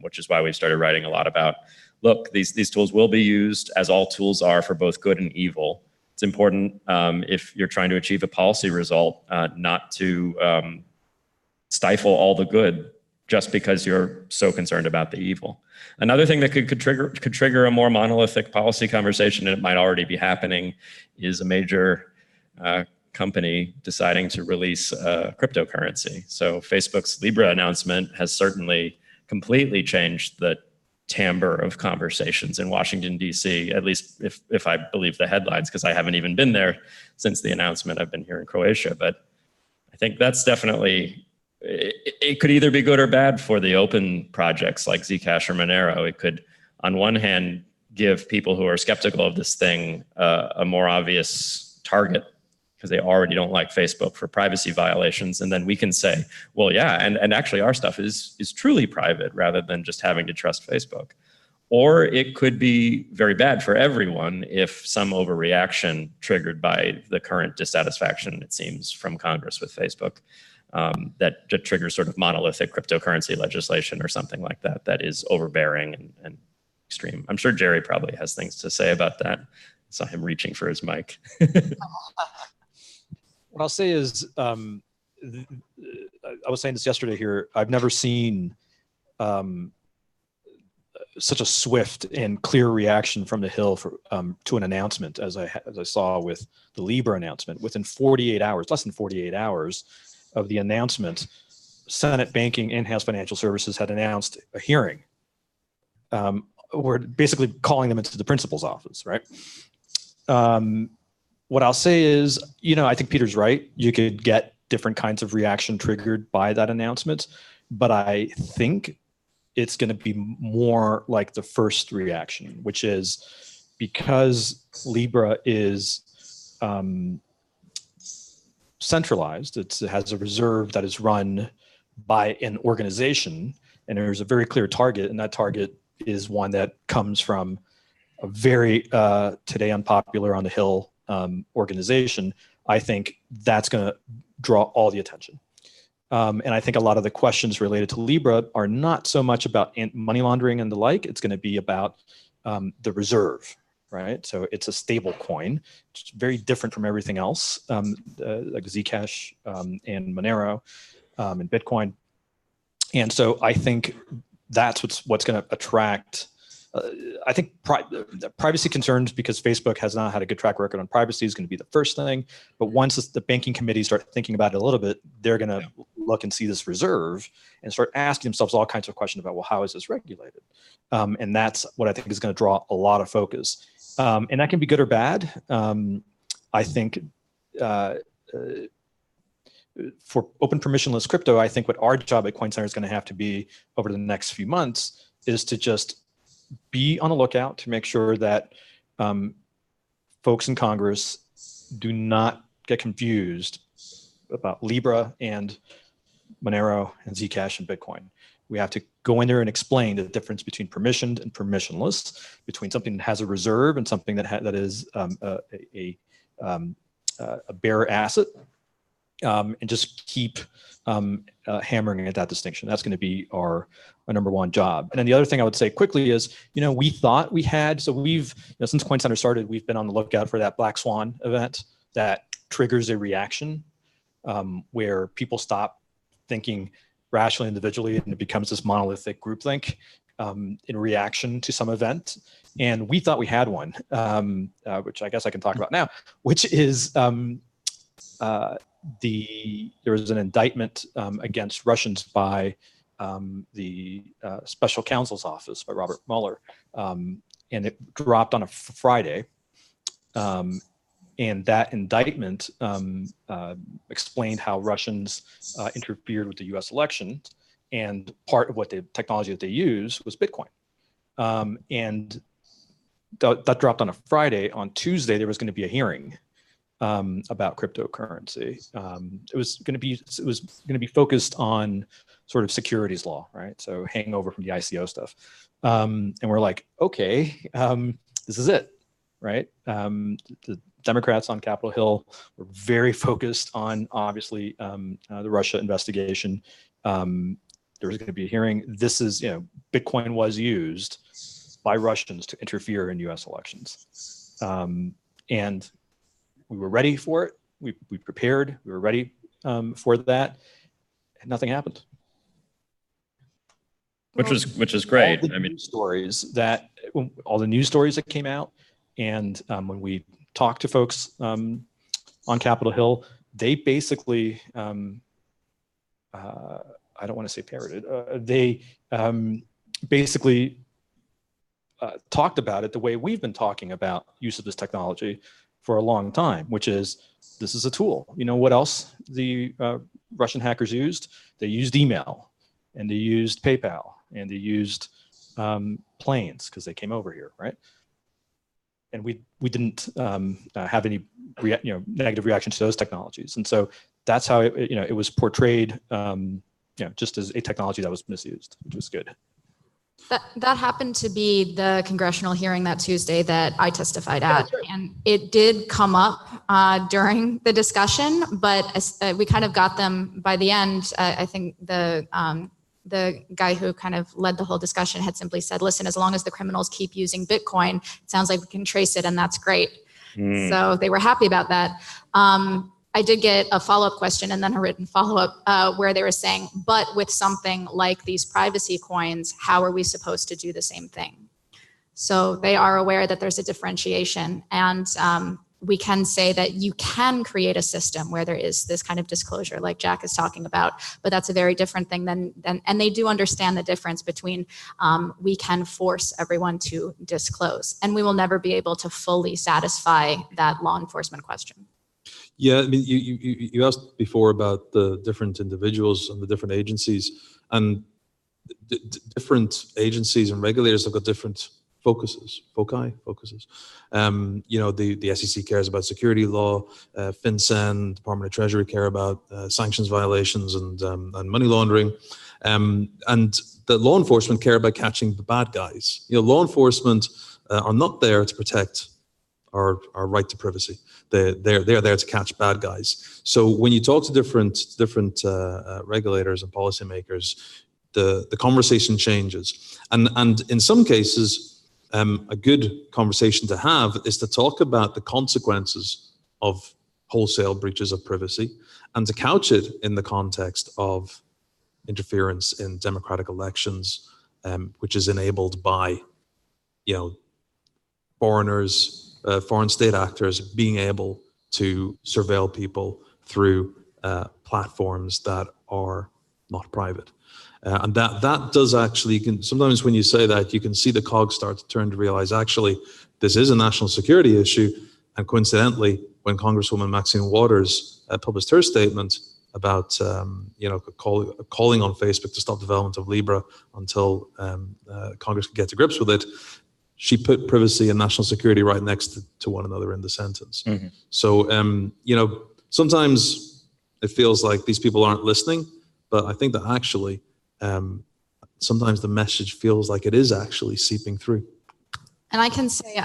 which is why we've started writing a lot about, look, these tools will be used, as all tools are, for both good and evil. It's important if you're trying to achieve a policy result, not to stifle all the good just because you're so concerned about the evil. Another thing that could trigger a more monolithic policy conversation, and it might already be happening, is a major company deciding to release a cryptocurrency. So Facebook's Libra announcement has certainly completely changed the timbre of conversations in Washington, D.C., at least if I believe the headlines, because I haven't even been there since the announcement. I've been here in Croatia. But I think that's definitely, it could either be good or bad for the open projects like Zcash or Monero. It could, on one hand, give people who are skeptical of this thing a more obvious target, because they already don't like Facebook for privacy violations. And then we can say, well, yeah, and actually our stuff is truly private, rather than just having to trust Facebook. Or it could be very bad for everyone if some overreaction triggered by the current dissatisfaction, it seems, from Congress with Facebook, that triggers sort of monolithic cryptocurrency legislation or something like that, that is overbearing and extreme. I'm sure Jerry probably has things to say about that. I saw him reaching for his mic. What I'll say is, I was saying this yesterday here, I've never seen such a swift and clear reaction from the Hill to an announcement as I saw with the Libra announcement. Within 48 hours, less than 48 hours of the announcement, Senate Banking and House Financial Services had announced a hearing. We're basically calling them into the principal's office, right? What I'll say is, I think Peter's right. You could get different kinds of reaction triggered by that announcement, but I think it's going to be more like the first reaction, which is because Libra is centralized. It has a reserve that is run by an organization, and there's a very clear target, and that target is one that comes from a very today unpopular on the Hill organization. I think that's going to draw all the attention. And I think a lot of the questions related to Libra are not so much about money laundering and the like. It's going to be about the reserve, right? So it's a stable coin. It's very different from everything else, like Zcash and Monero and Bitcoin. And so I think that's what's going to attract. I think privacy concerns, because Facebook has not had a good track record on privacy, is going to be the first thing. But once the banking committee start thinking about it a little bit, they're going to look and see this reserve and start asking themselves all kinds of questions about, well, how is this regulated? And that's what I think is going to draw a lot of focus. And that can be good or bad. I think for open permissionless crypto, I think what our job at Coin Center is going to have to be over the next few months is to just be on the lookout to make sure that folks in Congress do not get confused about Libra and Monero and Zcash and Bitcoin. We have to go in there and explain the difference between permissioned and permissionless, between something that has a reserve and something that is a bearer asset. and just keep hammering at that distinction. That's going to be our number one job. And then the other thing I would say quickly is, we thought we had, so we've, since Coin Center started, we've been on the lookout for that black swan event that triggers a reaction where people stop thinking rationally individually and it becomes this monolithic groupthink in reaction to some event. And we thought we had one, which I guess I can talk about now, which is there was an indictment against Russians by the special counsel's office by Robert Mueller, and it dropped on a Friday. And that indictment explained how Russians interfered with the U.S. election, and part of what the technology that they use was Bitcoin. And that dropped on a Friday. On Tuesday, there was going to be a hearing about cryptocurrency. It was going to be focused on sort of securities law, right? So hangover from the ICO stuff. And we're like, okay, this is it, right? The Democrats on Capitol Hill were very focused on, obviously, the Russia investigation. There was going to be a hearing. This is, Bitcoin was used by Russians to interfere in U.S. elections. And we were ready for it. We prepared. We were ready for that, and nothing happened. Which is great. All the news stories that came out, and when we talked to folks on Capitol Hill, they basically, I don't want to say parroted. They basically talked about it the way we've been talking about use of this technology for a long time, which is this is a tool. You know what else the Russian hackers used? They used email, and they used PayPal, and they used planes because they came over here, right? And we didn't have any negative reaction to those technologies, and so that's how it was portrayed, just as a technology that was misused, which was good. That happened to be the congressional hearing that Tuesday that I testified at, and it did come up during the discussion, but we kind of got them by the end. I think the guy who kind of led the whole discussion had simply said, listen, as long as the criminals keep using Bitcoin, it sounds like we can trace it, and that's great. So they were happy about that. I did get a follow-up question and then a written follow-up where they were saying, but with something like these privacy coins, how are we supposed to do the same thing? So they are aware that there's a differentiation, and we can say that you can create a system where there is this kind of disclosure like Jack is talking about, but that's a very different thing than and they do understand the difference between we can force everyone to disclose, and we will never be able to fully satisfy that law enforcement question. Yeah, I mean, you asked before about the different individuals and the different agencies, and different agencies and regulators have got different focuses. The SEC cares about security law, FinCEN, Department of Treasury care about sanctions violations and money laundering, and the law enforcement care about catching the bad guys. Law enforcement are not there to protect our right to privacy. They're there to catch bad guys. So when you talk to different regulators and policymakers, the conversation changes. And in some cases, a good conversation to have is to talk about the consequences of wholesale breaches of privacy, and to couch it in the context of interference in democratic elections, which is enabled by, foreigners, foreign state actors being able to surveil people through platforms that are not private. And that does actually, sometimes when you say that, you can see the cogs start to turn to realize, actually, this is a national security issue. And coincidentally, when Congresswoman Maxine Waters published her statement about, calling on Facebook to stop development of Libra until Congress could get to grips with it, she put privacy and national security right next to one another in the sentence. Mm-hmm. So, sometimes it feels like these people aren't listening, but I think that actually, sometimes the message feels like it is actually seeping through. And I can say,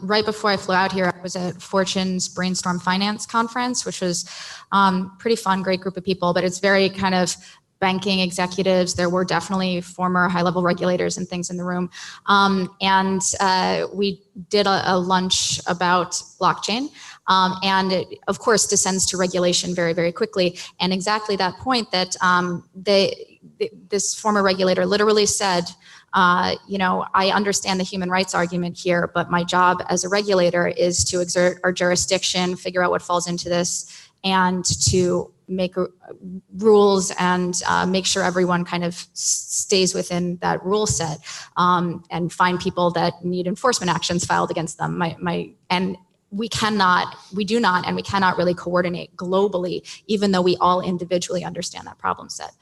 right before I flew out here, I was at Fortune's Brainstorm Finance Conference, which was pretty fun, great group of people, but it's very kind of banking executives. There were definitely former high-level regulators and things in the room. We did a lunch about blockchain. And it, of course, descends to regulation very, very quickly. And exactly that point that this former regulator literally said, you know, I understand the human rights argument here, but my job as a regulator is to exert our jurisdiction, figure out what falls into this, and to make rules and make sure everyone kind of stays within that rule set, and find people that need enforcement actions filed against them. And we do not, and we cannot really coordinate globally, even though we all individually understand that problem set,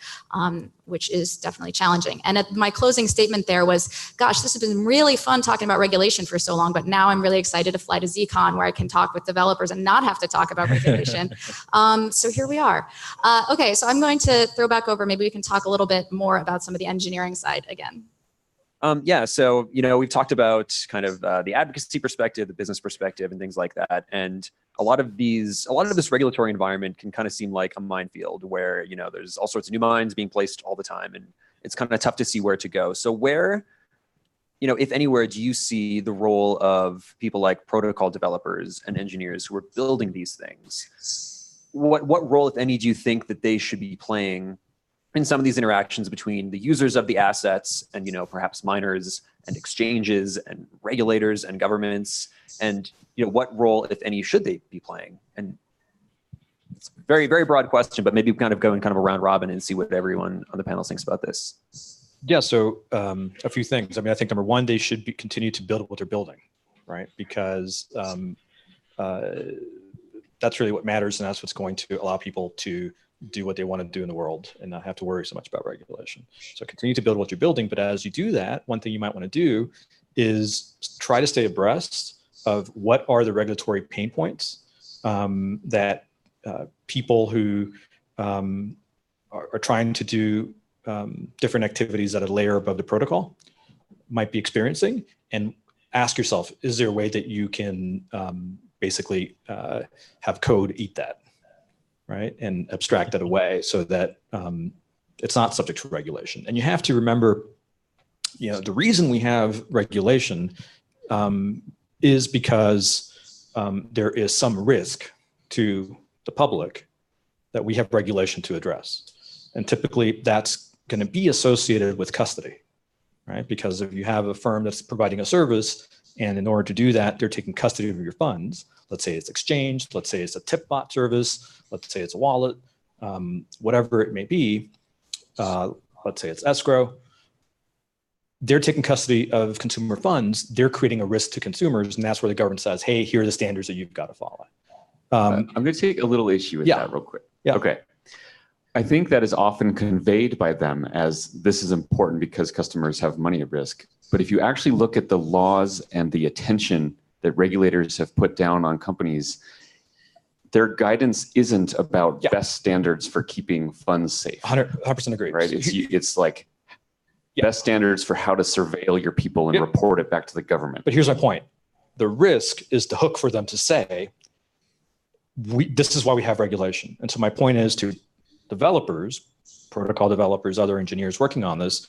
which is definitely challenging. And my closing statement there was, gosh, this has been really fun talking about regulation for so long, but now I'm really excited to fly to Zcon where I can talk with developers and not have to talk about regulation. So here we are. Okay, so I'm going to throw back over. Maybe we can talk a little bit more about some of the engineering side again. Yeah, so, you know, we've talked about kind of the advocacy perspective, the business perspective, and things like that. And a lot of this regulatory environment can kind of seem like a minefield where, you know, there's all sorts of new mines being placed all the time, and it's kind of tough to see where to go. So where, you know, if anywhere, do you see the role of people like protocol developers and engineers who are building these things? What role, if any, do you think that they should be playing in some of these interactions between the users of the assets and, you know, perhaps miners and exchanges and regulators and governments? And, you know, what role, if any, should they be playing? And it's a very, very broad question, but maybe kind of go in kind of a round robin and see what everyone on the panel thinks about this. Yeah, so a few things. I mean, I think number one, they should continue to build what they're building, right? Because that's really what matters, and that's what's going to allow people to do what they want to do in the world and not have to worry so much about regulation. So continue to build what you're building, but as you do that, one thing you might want to do is try to stay abreast of what are the regulatory pain points that people who are trying to do different activities at a layer above the protocol might be experiencing, and ask yourself, is there a way that you can basically have code eat that? Right, and abstract it away so that it's not subject to regulation. And you have to remember, you know, the reason we have regulation is because there is some risk to the public that we have regulation to address. And typically that's going to be associated with custody, right? Because if you have a firm that's providing a service, and in order to do that, they're taking custody of your funds. Let's say it's exchange, let's say it's a tip bot service, let's say it's a wallet, whatever it may be, let's say it's escrow. They're taking custody of consumer funds, they're creating a risk to consumers, and that's where the government says, hey, here are the standards that you've got to follow. I'm going to take a little issue with that real quick. Yeah. Okay. I think that is often conveyed by them as this is important because customers have money at risk. But if you actually look at the laws and the attention that regulators have put down on companies, their guidance isn't about best standards for keeping funds safe. 100% agree. Right? It's like best standards for how to surveil your people and report it back to the government. But here's my point. The risk is the hook for them to say, this is why we have regulation. And so my point is to developers, protocol developers, other engineers working on this,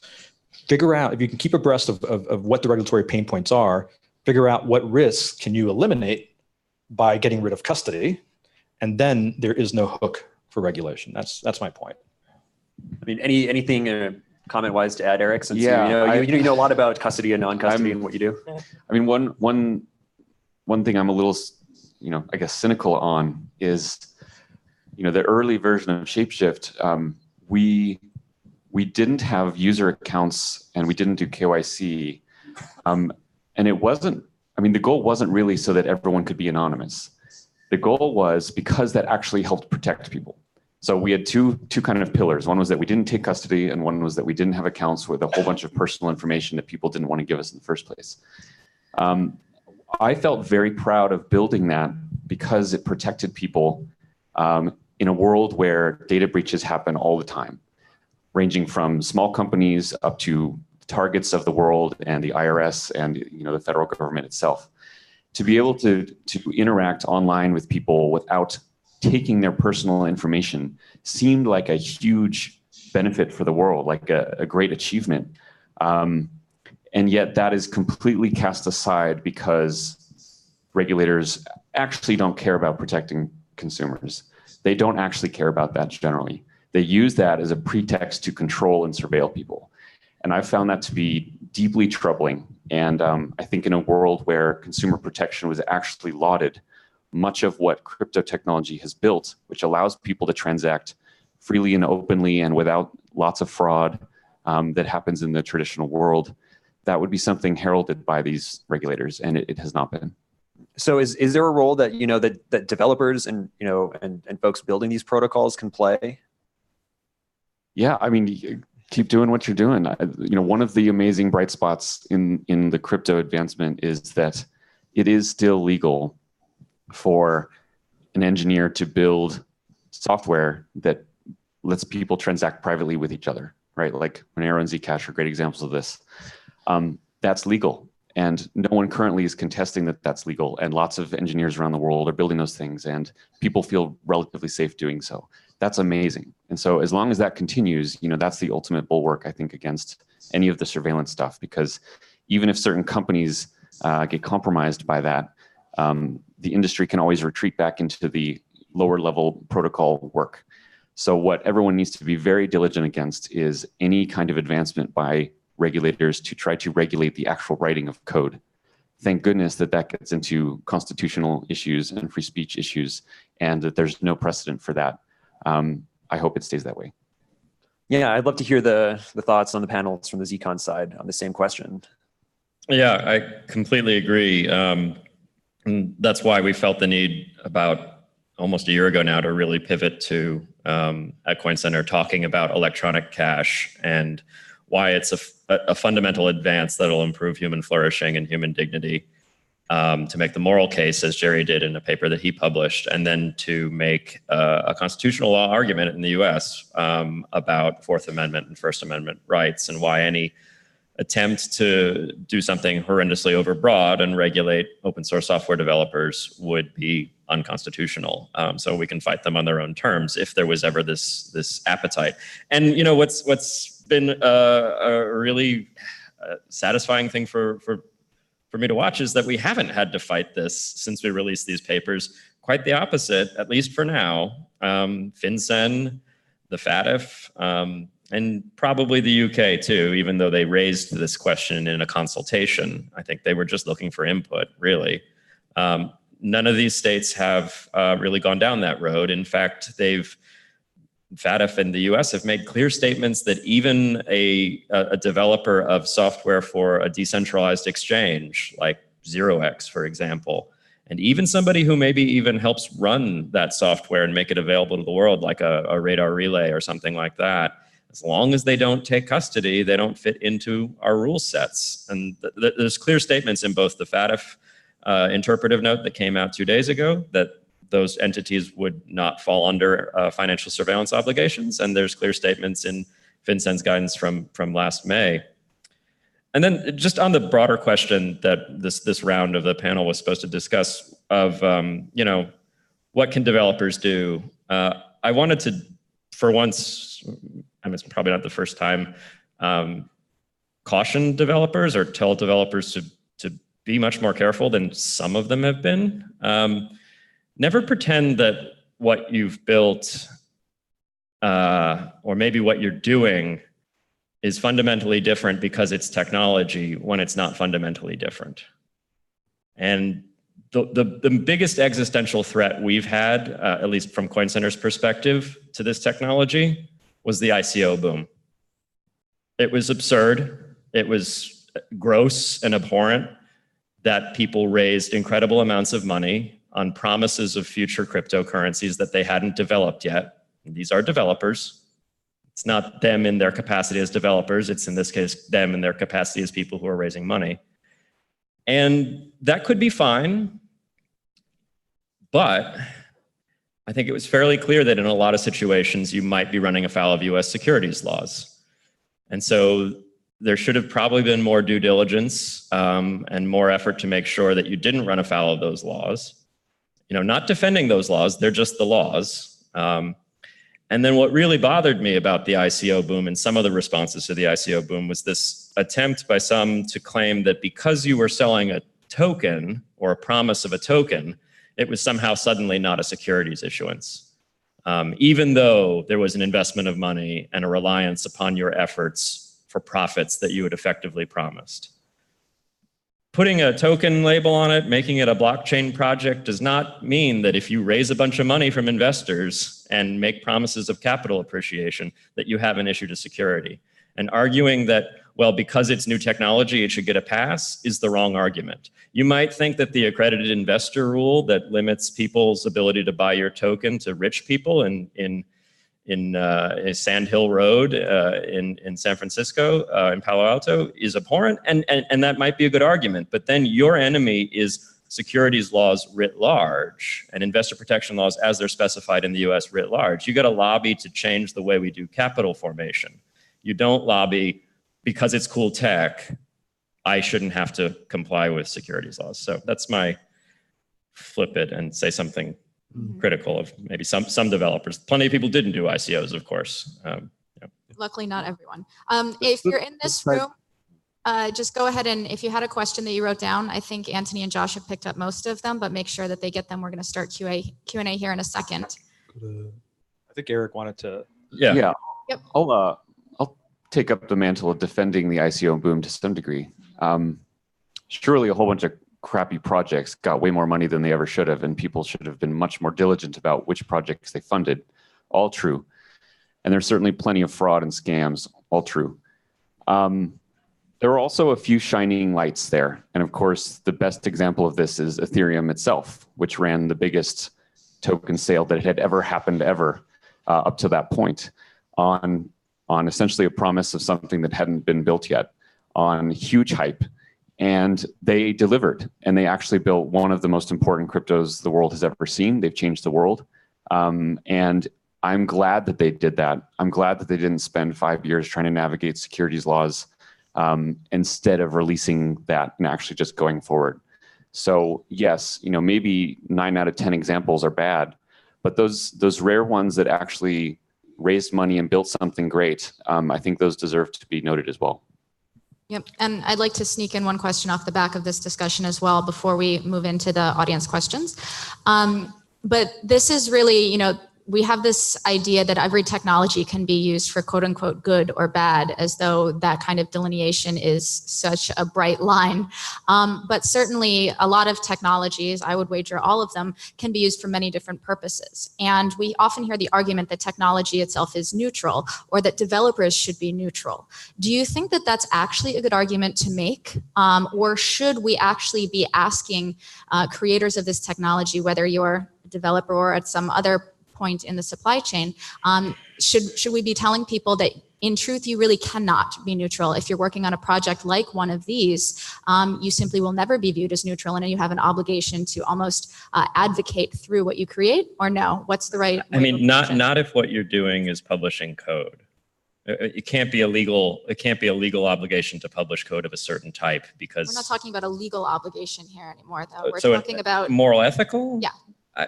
figure out, if you can keep abreast of what the regulatory pain points are, figure out what risks can you eliminate by getting rid of custody, and then there is no hook for regulation. That's my point. I mean, anything comment-wise to add, Eric? Since you know a lot about custody and non-custody and what you do. I mean, one thing I'm a little, I guess cynical on is, the early version of Shapeshift, we didn't have user accounts and we didn't do KYC. And it wasn't, the goal wasn't really so that everyone could be anonymous. The goal was because that actually helped protect people. So we had two kind of pillars. One was that we didn't take custody, and one was that we didn't have accounts with a whole bunch of personal information that people didn't want to give us in the first place. I felt very proud of building that because it protected people in a world where data breaches happen all the time, ranging from small companies up to Targets of the world and the IRS and the federal government itself. To be able to interact online with people without taking their personal information seemed like a huge benefit for the world, like a great achievement. And yet that is completely cast aside because regulators actually don't care about protecting consumers. They don't actually care about that generally. They use that as a pretext to control and surveil people. And I've found that to be deeply troubling. And I think in a world where consumer protection was actually lauded, much of what crypto technology has built, which allows people to transact freely and openly and without lots of fraud that happens in the traditional world, that would be something heralded by these regulators, and it has not been. So is there a role that that developers and and folks building these protocols can play? Yeah, I mean, keep doing what you're doing. One of the amazing bright spots in the crypto advancement is that it is still legal for an engineer to build software that lets people transact privately with each other, right? Like Monero and Zcash are great examples of this. That's legal. And no one currently is contesting that that's legal. And lots of engineers around the world are building those things, and people feel relatively safe doing so. That's amazing. And so as long as that continues, that's the ultimate bulwark, I think, against any of the surveillance stuff, because even if certain companies get compromised by that, the industry can always retreat back into the lower level protocol work. So what everyone needs to be very diligent against is any kind of advancement by regulators to try to regulate the actual writing of code. Thank goodness that gets into constitutional issues and free speech issues, and that there's no precedent for that. I hope it stays that way. Yeah, I'd love to hear the thoughts on the panelists from the Zcon side on the same question. Yeah, I completely agree. And that's why we felt the need about almost a year ago now to really pivot to, at Coin Center, talking about electronic cash and why it's a fundamental advance that'll improve human flourishing and human dignity, to make the moral case, as Jerry did in a paper that he published, and then to make a constitutional law argument in the US about Fourth Amendment and First Amendment rights, and why any attempt to do something horrendously overbroad and regulate open source software developers would be unconstitutional. So we can fight them on their own terms if there was ever this appetite. And what's been a really satisfying thing for me to watch is that we haven't had to fight this since we released these papers. Quite the opposite, at least for now. FinCEN, the FATF, and probably the UK too, even though they raised this question in a consultation. I think they were just looking for input, really. None of these states have really gone down that road. In fact, FATF in the US have made clear statements that even a developer of software for a decentralized exchange, like 0x, for example, and even somebody who maybe even helps run that software and make it available to the world, like a radar relay or something like that, as long as they don't take custody, they don't fit into our rule sets. And there's clear statements in both the FATF interpretive note that came out 2 days ago that those entities would not fall under financial surveillance obligations. And there's clear statements in FinCEN's guidance from last May. And then just on the broader question that this round of the panel was supposed to discuss of, what can developers do? I wanted to, for once, it's probably not the first time, caution developers or tell developers to be much more careful than some of them have been. Never pretend that what you've built, or maybe what you're doing, is fundamentally different because it's technology when it's not fundamentally different. And the biggest existential threat we've had, at least from Coin Center's perspective, to this technology was the ICO boom. It was absurd. It was gross and abhorrent that people raised incredible amounts of money on promises of future cryptocurrencies that they hadn't developed yet. And these are developers. It's not them in their capacity as developers. It's, in this case, them in their capacity as people who are raising money. And that could be fine, but I think it was fairly clear that in a lot of situations, you might be running afoul of US securities laws. And so there should have probably been more due diligence and more effort to make sure that you didn't run afoul of those laws. You know, not defending those laws, they're just the laws. And then what really bothered me about the ICO boom and some of the responses to the ICO boom was this attempt by some to claim that because you were selling a token or a promise of a token, it was somehow suddenly not a securities issuance. Even though there was an investment of money and a reliance upon your efforts for profits that you had effectively promised. Putting a token label on it, making it a blockchain project does not mean that if you raise a bunch of money from investors and make promises of capital appreciation, that you haven't issued a security. And arguing that, well, because it's new technology, it should get a pass is the wrong argument. You might think that the accredited investor rule that limits people's ability to buy your token to rich people in Sand Hill Road in San Francisco, in Palo Alto, is abhorrent, and that might be a good argument. But then your enemy is securities laws writ large and investor protection laws as they're specified in the US writ large. You got to lobby to change the way we do capital formation. You don't lobby because it's cool tech, I shouldn't have to comply with securities laws. So that's my flip it and say something critical of maybe some developers. Plenty of people didn't do ICOs, of course. Luckily, not everyone. If you're in this room, just go ahead and if you had a question that you wrote down, I think Anthony and Josh have picked up most of them, but make sure that they get them. We're going to start Q&A here in a second. I think Eric wanted to. Yeah. Yep. I'll take up the mantle of defending the ICO boom to some degree. Surely a whole bunch of crappy projects got way more money than they ever should have, and people should have been much more diligent about which projects they funded. All true. And there's certainly plenty of fraud and scams. All true. There are also a few shining lights there. And of course, the best example of this is Ethereum itself, which ran the biggest token sale that had ever happened up to that point on essentially a promise of something that hadn't been built yet, on huge hype. And they delivered, and they actually built one of the most important cryptos the world has ever seen. They've changed the world. And I'm glad that they did that. I'm glad that they didn't spend 5 years trying to navigate securities laws instead of releasing that and actually just going forward. So yes, maybe 9 out of 10 examples are bad, but those rare ones that actually raised money and built something great, I think those deserve to be noted as well. Yep, and I'd like to sneak in one question off the back of this discussion as well before we move into the audience questions. But this is really, we have this idea that every technology can be used for quote unquote good or bad, as though that kind of delineation is such a bright line. But certainly a lot of technologies, I would wager all of them, can be used for many different purposes. And we often hear the argument that technology itself is neutral, or that developers should be neutral. Do you think that that's actually a good argument to make? Or should we actually be asking creators of this technology, whether you're a developer or at some other point in the supply chain, should we be telling people that in truth you really cannot be neutral? If you're working on a project like one of these, you simply will never be viewed as neutral, and you have an obligation to almost advocate through what you create, or no? What's the right? I mean, not if what you're doing is publishing code. It can't be a legal obligation to publish code of a certain type, because we're not talking about a legal obligation here anymore, though. We're so talking about moral ethical. Yeah.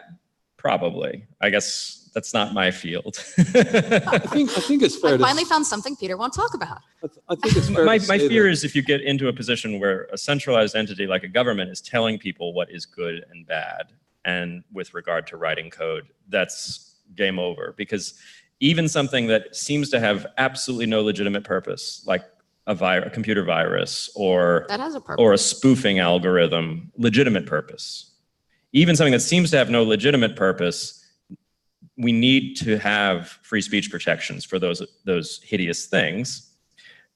Probably. I guess that's not my field. I think it's fair. I finally found something Peter won't talk about. I think it's fair. My fear is if you get into a position where a centralized entity like a government is telling people what is good and bad, and with regard to writing code, that's game over. Because even something that seems to have absolutely no legitimate purpose, like a computer virus or That has a purpose. or a spoofing algorithm, legitimate purpose. Even something that seems to have no legitimate purpose, we need to have free speech protections for those hideous things,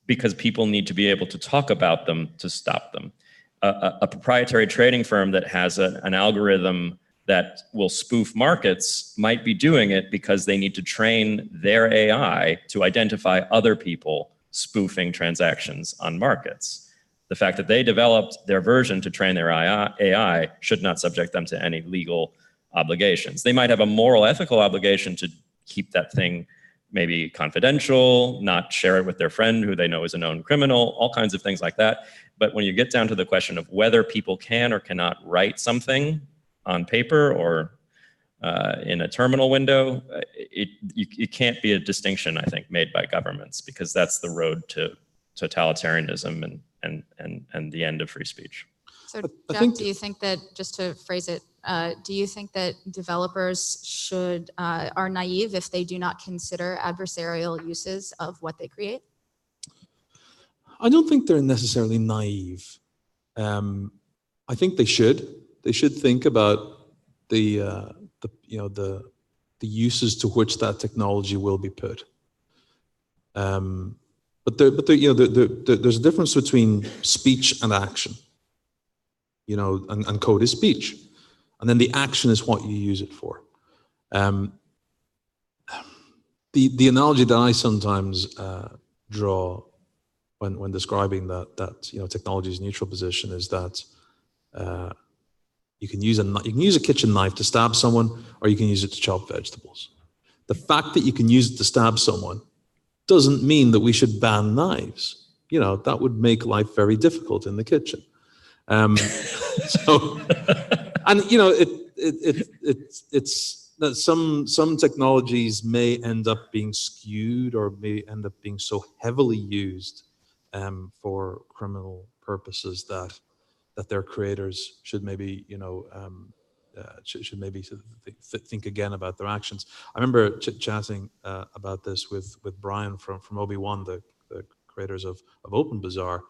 because people need to be able to talk about them to stop them. A proprietary trading firm that has an algorithm that will spoof markets might be doing it because they need to train their AI to identify other people spoofing transactions on markets. The fact that they developed their version to train their AI should not subject them to any legal obligations. They might have a moral, ethical obligation to keep that thing maybe confidential, not share it with their friend who they know is a known criminal, all kinds of things like that. But when you get down to the question of whether people can or cannot write something on paper or in a terminal window, it can't be a distinction, I think, made by governments, because that's the road to totalitarianism and the end of free speech. So Jeff, do you think that, just to phrase it, do you think that developers are naive if they do not consider adversarial uses of what they create? I don't think they're necessarily naive. I think they should. They should think about the uses to which that technology will be put. But there's a difference between speech and action. And code is speech, and then the action is what you use it for. The analogy that I sometimes draw when describing that technology's neutral position is that you can use a kitchen knife to stab someone, or you can use it to chop vegetables. The fact that you can use it to stab someone doesn't mean that we should ban knives. That would make life very difficult in the kitchen. It's that some technologies may end up being skewed or may end up being so heavily used for criminal purposes that their creators should maybe think again about their actions. I remember chatting about this with Brian from Obi-Wan, the creators of OpenBazaar.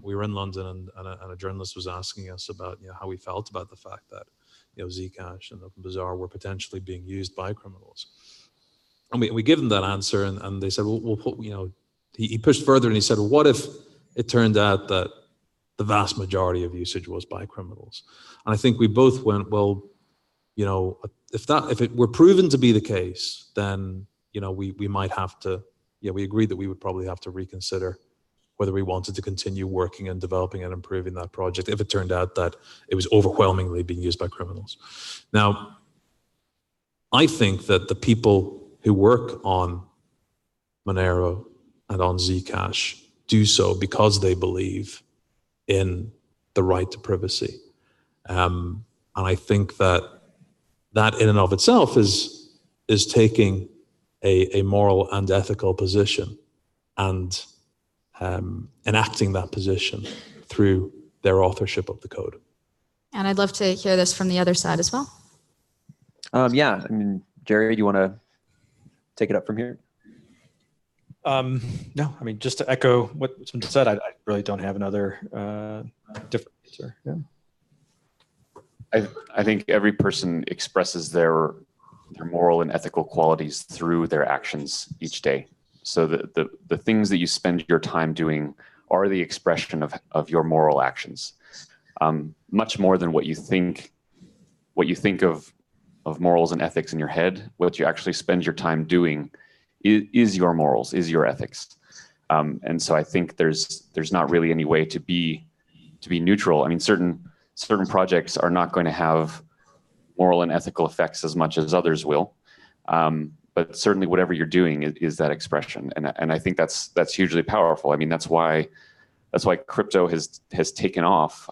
We were in London, and a journalist was asking us about how we felt about the fact that Zcash and OpenBazaar were potentially being used by criminals. And we gave them that answer, and they said, well, he pushed further and he said, well, what if it turned out that the vast majority of usage was by criminals? And I think we both went, well, if it were proven to be the case, then we might have to. We agreed that we would probably have to reconsider whether we wanted to continue working and developing and improving that project if it turned out that it was overwhelmingly being used by criminals. Now, I think that the people who work on Monero and on Zcash do so because they believe in the right to privacy. And I think that in and of itself is taking a moral and ethical position and enacting that position through their authorship of the code. And I'd love to hear this from the other side as well. Yeah, Jerry, do you want to take it up from here? No, just to echo what's been said, I really don't have another different answer. Yeah. I think every person expresses their moral and ethical qualities through their actions each day. So the things that you spend your time doing are the expression of your moral actions, much more than what you think of morals and ethics in your head. What you actually spend your time doing is your morals, is your ethics. And so I think there's not really any way to be neutral. Certain projects are not going to have moral and ethical effects as much as others will. But certainly whatever you're doing is that expression. And I think that's hugely powerful. That's why crypto has taken off,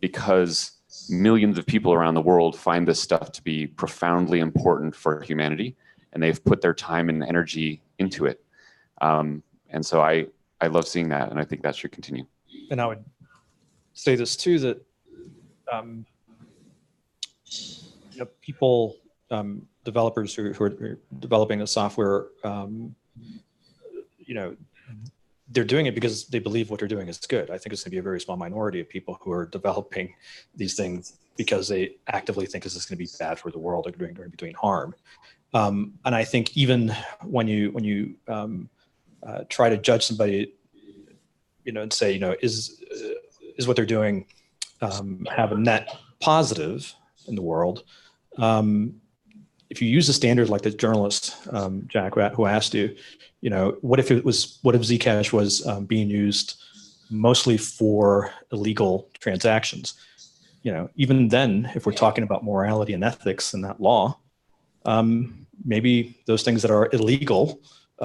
because millions of people around the world find this stuff to be profoundly important for humanity, and they've put their time and energy into it. And so I love seeing that, and I think that should continue. And I would say this too, that people, developers who are developing the software, they're doing it because they believe what they're doing is good. I think it's going to be a very small minority of people who are developing these things because they actively think this is going to be bad for the world, or going to be doing harm. And I think even when you try to judge somebody, and say, is what they're doing have a net positive in the world? If you use a standard like the journalist, Jack, who asked you, what if Zcash was being used mostly for illegal transactions? Even then, if we're talking about morality and ethics and that law, maybe those things that are illegal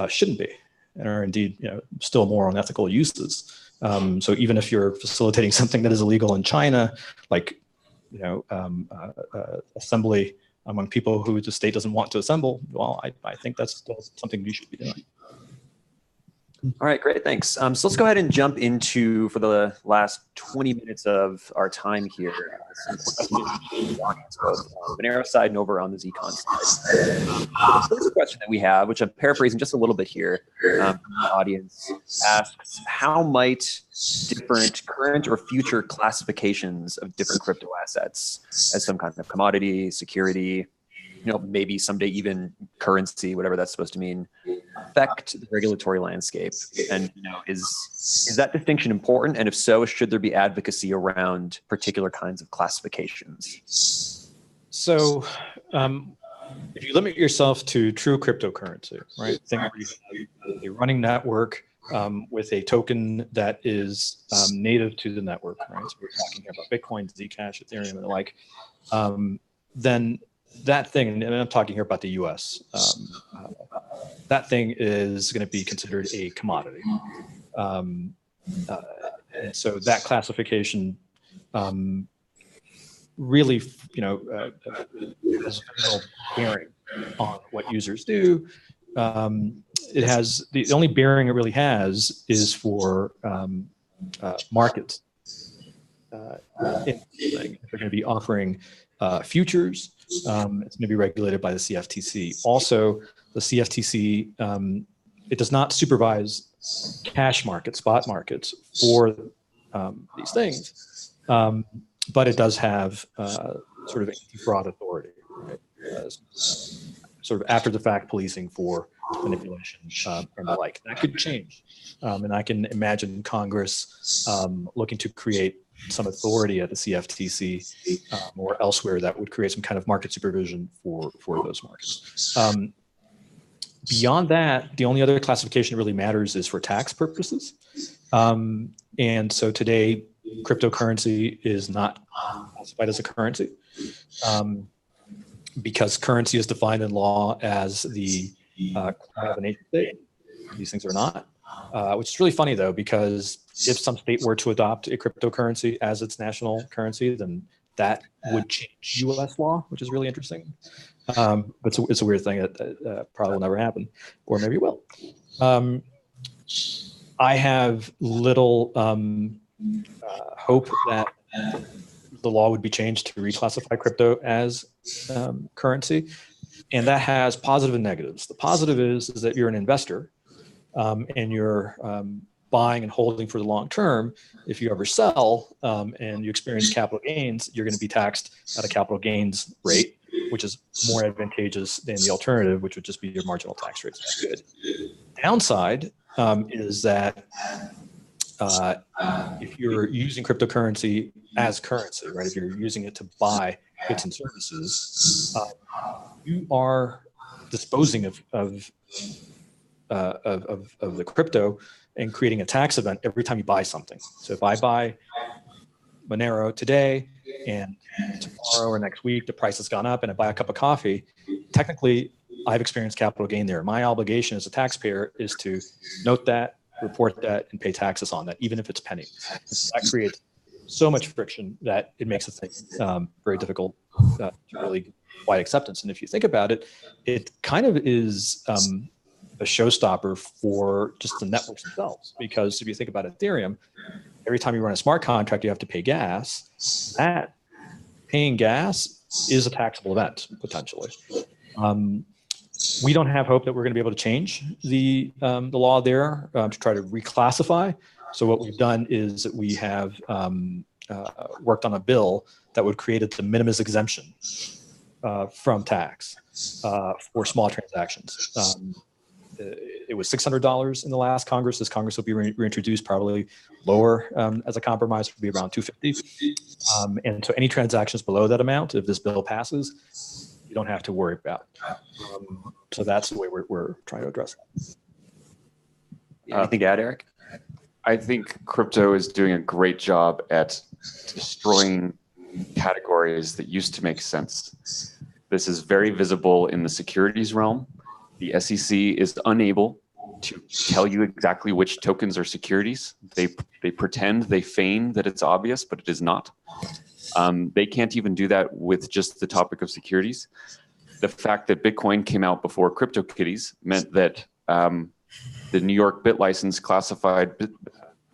shouldn't be, and are indeed still more unethical uses. So even if you're facilitating something that is illegal in China, like assembly among people who the state doesn't want to assemble, well, I think that's still something you should be doing. All right, great, thanks. So let's go ahead and jump into, for the last 20 minutes of our time here, some questions from the audience, both on the Monero side and over on the Zcon side. So the first question that we have, which I'm paraphrasing just a little bit here, from the audience, asks, how might different current or future classifications of different crypto assets as some kind of commodity, security, maybe someday even currency, whatever that's supposed to mean, affect the regulatory landscape? And is that distinction important? And if so, should there be advocacy around particular kinds of classifications? So if you limit yourself to true cryptocurrency, right? Think where you have a running network with a token that is native to the network, right? So we're talking here about Bitcoin, Zcash, Ethereum, and the like. Then that thing, and I'm talking here about the US, that thing is going to be considered a commodity. And so that classification really, has no bearing on what users do. It has, the only bearing it really has is for markets. If they're going to be offering futures, it's going to be regulated by the CFTC. Also, the CFTC, it does not supervise cash markets, spot markets for these things, but it does have sort of anti-fraud authority, right? Sort of after the fact policing for manipulation and the like. That could change. And I can imagine Congress looking to create some authority at the CFTC or elsewhere that would create some kind of market supervision for those markets. Beyond that, the only other classification that really matters is for tax purposes. And so today, cryptocurrency is not classified as a currency because currency is defined in law as the coin of a nation state. These things are not, which is really funny though, because if some state were to adopt a cryptocurrency as its national currency, then that would change US law, which is really interesting. But it's a weird thing that probably will never happen, or maybe it will. I have little hope that the law would be changed to reclassify crypto as currency, and that has positive and negatives. The positive is that you're an investor and you're buying and holding for the long term. If you ever sell and you experience capital gains, you're going to be taxed at a capital gains rate, which is more advantageous than the alternative, which would just be your marginal tax rate. That's good. Downside is that if you're using cryptocurrency as currency, right? If you're using it to buy goods and services, you are disposing of the crypto and creating a tax event every time you buy something. So if I buy Monero today and tomorrow or next week the price has gone up and I buy a cup of coffee, technically I've experienced capital gain there. My obligation as a taxpayer is to note that, report that, and pay taxes on that, even if it's penny. That creates so much friction that it makes the thing very difficult to really wide acceptance. And if you think about it, it kind of is a showstopper for just the networks themselves. Because if you think about Ethereum, every time you run a smart contract, you have to pay gas. That paying gas is a taxable event, potentially. We don't have hope that we're going to be able to change the law there to try to reclassify. So what we've done is that we have worked on a bill that would create a de minimis exemption from tax for small transactions. It was $600 in the last Congress. This Congress will be reintroduced probably lower as a compromise, would be around $250. And so any transactions below that amount, if this bill passes, you don't have to worry about. So that's the way we're trying to address that. Anything to add, Eric? I think crypto is doing a great job at destroying categories that used to make sense. This is very visible in the securities realm. The SEC is unable to tell you exactly which tokens are securities. They pretend, they feign that it's obvious, but it is not. They can't even do that with just the topic of securities. The fact that Bitcoin came out before CryptoKitties meant that the New York BitLicense classified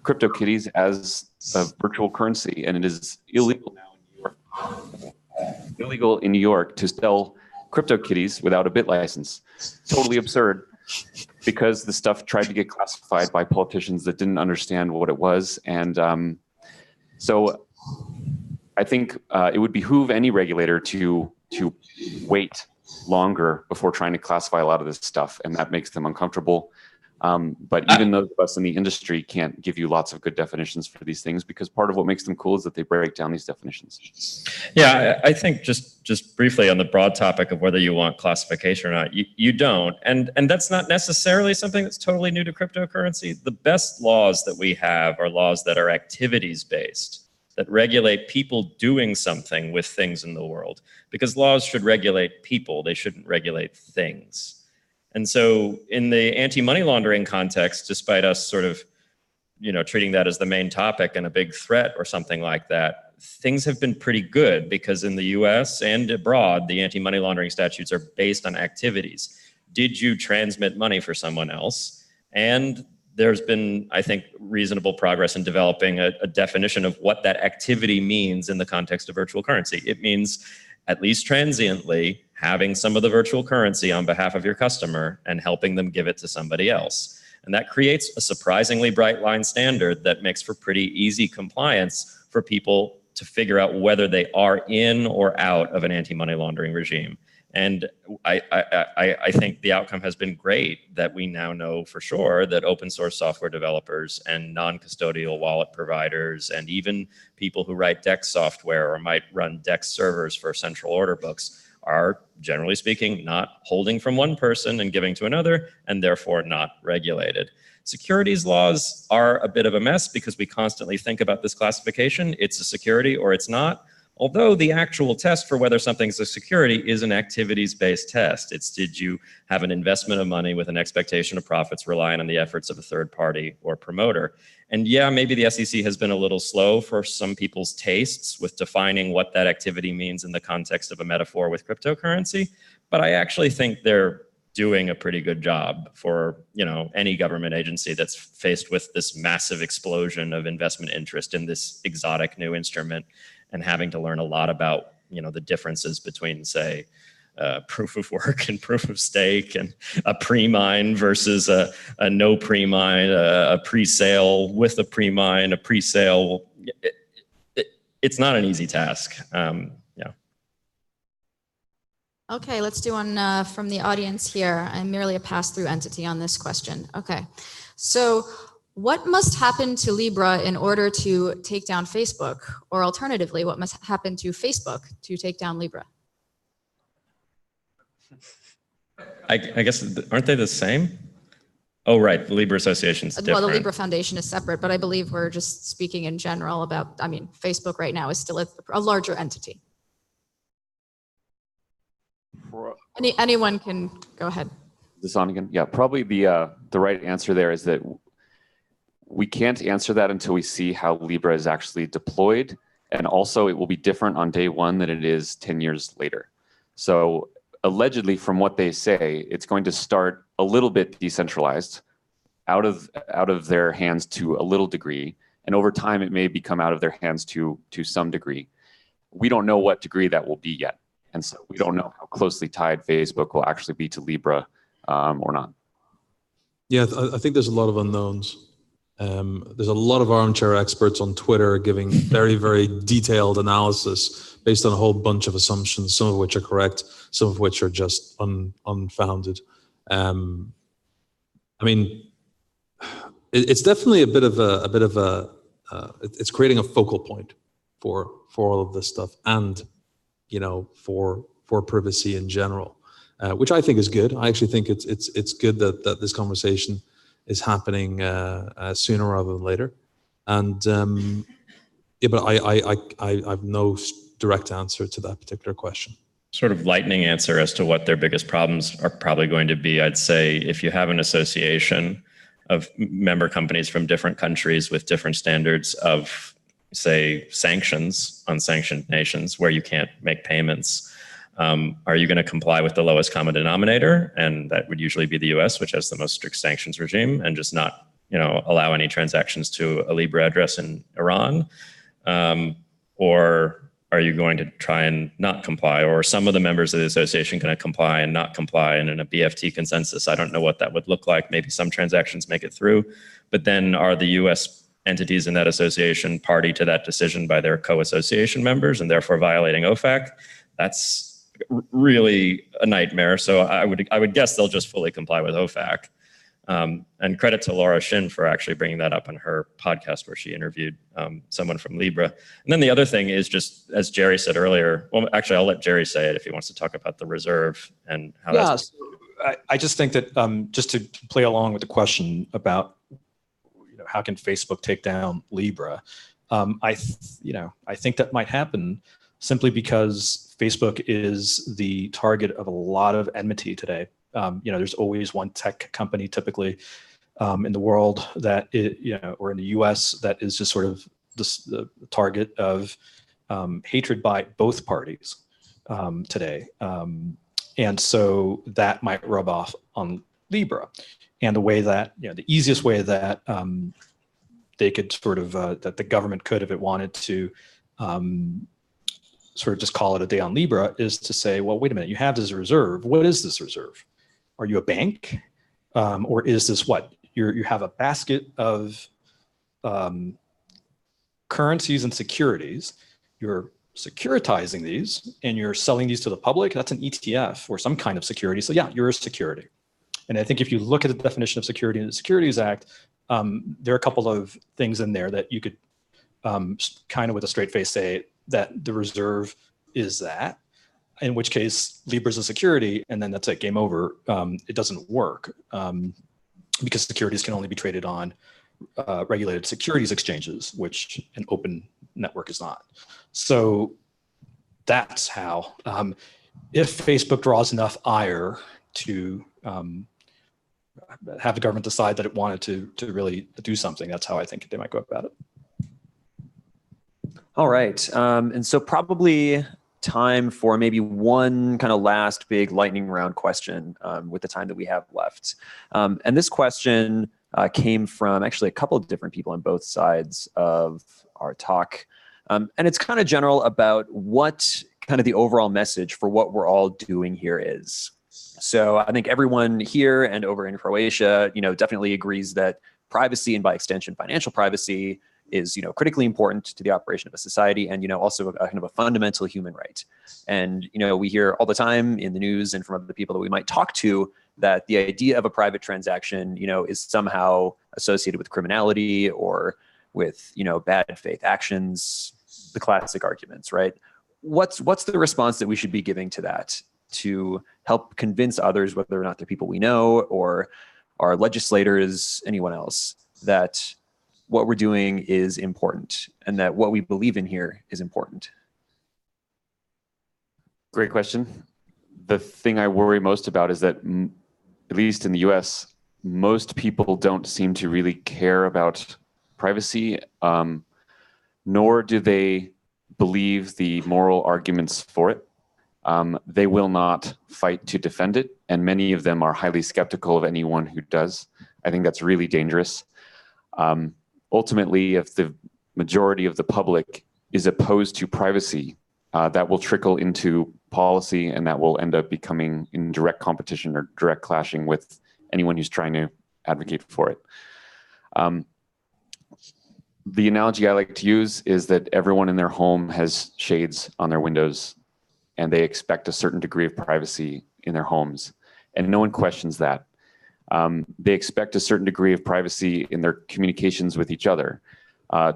CryptoKitties as a virtual currency, and it is illegal now in New York. Illegal in New York to sell CryptoKitties without a BitLicense. Totally absurd, because the stuff tried to get classified by politicians that didn't understand what it was, and so I think it would behoove any regulator to wait longer before trying to classify a lot of this stuff, and that makes them uncomfortable. But even those of us in the industry can't give you lots of good definitions for these things, because part of what makes them cool is that they break down these definitions. Yeah, I think just briefly on the broad topic of whether you want classification or not, you don't. And that's not necessarily something that's totally new to cryptocurrency. The best laws that we have are laws that are activities based, that regulate people doing something with things in the world, because laws should regulate people, they shouldn't regulate things. And so in the anti-money laundering context, despite us sort of, treating that as the main topic and a big threat or something like that, things have been pretty good, because in the US and abroad, the anti-money laundering statutes are based on activities. Did you transmit money for someone else? And there's been, I think, reasonable progress in developing a definition of what that activity means in the context of virtual currency. It means, at least transiently, having some of the virtual currency on behalf of your customer and helping them give it to somebody else. And that creates a surprisingly bright line standard that makes for pretty easy compliance for people to figure out whether they are in or out of an anti-money laundering regime. And I think the outcome has been great, that we now know for sure that open source software developers and non-custodial wallet providers and even people who write DEX software or might run DEX servers for central order books are, generally speaking, not holding from one person and giving to another, and therefore not regulated. Securities laws are a bit of a mess, because we constantly think about this classification. It's a security or it's not. Although the actual test for whether something's a security is an activities-based test. It's, did you have an investment of money with an expectation of profits relying on the efforts of a third party or promoter? And yeah, maybe the SEC has been a little slow for some people's tastes with defining what that activity means in the context of a metaphor with cryptocurrency. But I actually think they're doing a pretty good job for, any government agency that's faced with this massive explosion of investment interest in this exotic new instrument, and having to learn a lot about, the differences between, say, proof of work and proof of stake, and a pre-mine versus a no pre-mine, a pre-sale with a pre-mine, a pre-sale. It's not an easy task. Okay, let's do one from the audience here. I'm merely a pass-through entity on this question. Okay, so what must happen to Libra in order to take down Facebook? Or alternatively, what must happen to Facebook to take down Libra? I guess, aren't they the same? Oh, right, the Libra Association's different. Well, the Libra Foundation is separate, but I believe we're just speaking in general about, Facebook right now is still a larger entity. Anyone can go ahead. This on again? Yeah, probably the right answer there is that we can't answer that until we see how Libra is actually deployed. And also it will be different on day one than it is 10 years later. So allegedly, from what they say, it's going to start a little bit decentralized, out of their hands to a little degree. And over time, it may become out of their hands to some degree. We don't know what degree that will be yet. And so we don't know how closely tied Facebook will actually be to Libra or not. Yeah, I think there's a lot of unknowns. There's a lot of armchair experts on Twitter giving very, very detailed analysis based on a whole bunch of assumptions, some of which are correct, some of which are just unfounded. It's definitely a bit of a it's creating a focal point for all of this stuff, and for privacy in general, which I think is good. I actually think it's good that this conversation is happening sooner rather than later. And but I have no direct answer to that particular question. sort of lightning answer as to what their biggest problems are probably going to be, I'd say if you have an association of member companies from different countries with different standards of, say, sanctions on sanctioned nations where you can't make payments, are you going to comply with the lowest common denominator? And that would usually be the US, which has the most strict sanctions regime, and just not, allow any transactions to a Libra address in Iran? Or are you going to try and not comply? Or some of the members of the association going to comply and not comply? And in a BFT consensus, I don't know what that would look like. Maybe some transactions make it through, but then are the US entities in that association party to that decision by their co-association members and therefore violating OFAC? That's really a nightmare. So I would guess they'll just fully comply with OFAC. And credit to Laura Shin for actually bringing that up on her podcast where she interviewed someone from Libra. And then the other thing is just, as Jerry said earlier, well, actually, I'll let Jerry say it if he wants to talk about the reserve and how that's... So I just think that just to play along with the question about, how can Facebook take down Libra? I think that might happen simply because Facebook is the target of a lot of enmity today. There's always one tech company typically in the world that, or in the US that is just sort of the target of hatred by both parties today. And so that might rub off on Libra. And the way that, the easiest way that they could sort of, that the government could, if it wanted to, sort of just call it a day on Libra, is to say, well, wait a minute, you have this reserve. What is this reserve? Are you a bank? Or is this what? You have a basket of currencies and securities. You're securitizing these and you're selling these to the public. That's an ETF or some kind of security. So yeah, you're a security. And I think if you look at the definition of security in the Securities Act, there are a couple of things in there that you could kind of with a straight face say that the reserve is that, in which case Libra's a security, and then that's it, game over. It doesn't work because securities can only be traded on regulated securities exchanges, which an open network is not. So that's how, if Facebook draws enough ire to have the government decide that it wanted to really do something, that's how I think they might go about it. All right. And so probably time for maybe one kind of last big lightning round question with the time that we have left. And this question came from actually a couple of different people on both sides of our talk. And it's kind of general about what kind of the overall message for what we're all doing here is. So I think everyone here and over in Croatia, definitely agrees that privacy and by extension, financial privacy is, critically important to the operation of a society and, also a kind of a fundamental human right. And, we hear all the time in the news and from other people that we might talk to that the idea of a private transaction, is somehow associated with criminality or with, bad faith actions, the classic arguments, right? What's the response that we should be giving to that to help convince others, whether or not they're people we know or our legislators, anyone else, that what we're doing is important and that what we believe in here is important? Great question. The thing I worry most about is that, at least in the US, most people don't seem to really care about privacy, nor do they believe the moral arguments for it. They will not fight to defend it, and many of them are highly skeptical of anyone who does. I think that's really dangerous. Ultimately, if the majority of the public is opposed to privacy, that will trickle into policy, and that will end up becoming in direct competition or direct clashing with anyone who's trying to advocate for it. The analogy I like to use is that everyone in their home has shades on their windows, and they expect a certain degree of privacy in their homes, and no one questions that. They expect a certain degree of privacy in their communications with each other.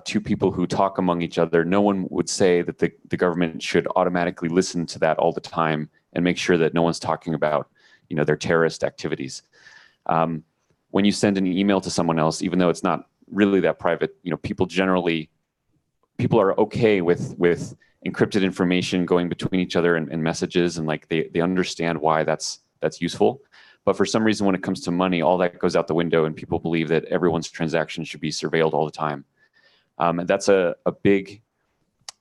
Two people who talk among each other, no one would say that the government should automatically listen to that all the time and make sure that no one's talking about, their terrorist activities. When you send an email to someone else, even though it's not really that private, people generally people are okay with encrypted information going between each other and messages, and like they understand why that's useful. But for some reason, when it comes to money, all that goes out the window, and people believe that everyone's transactions should be surveilled all the time. And that's a big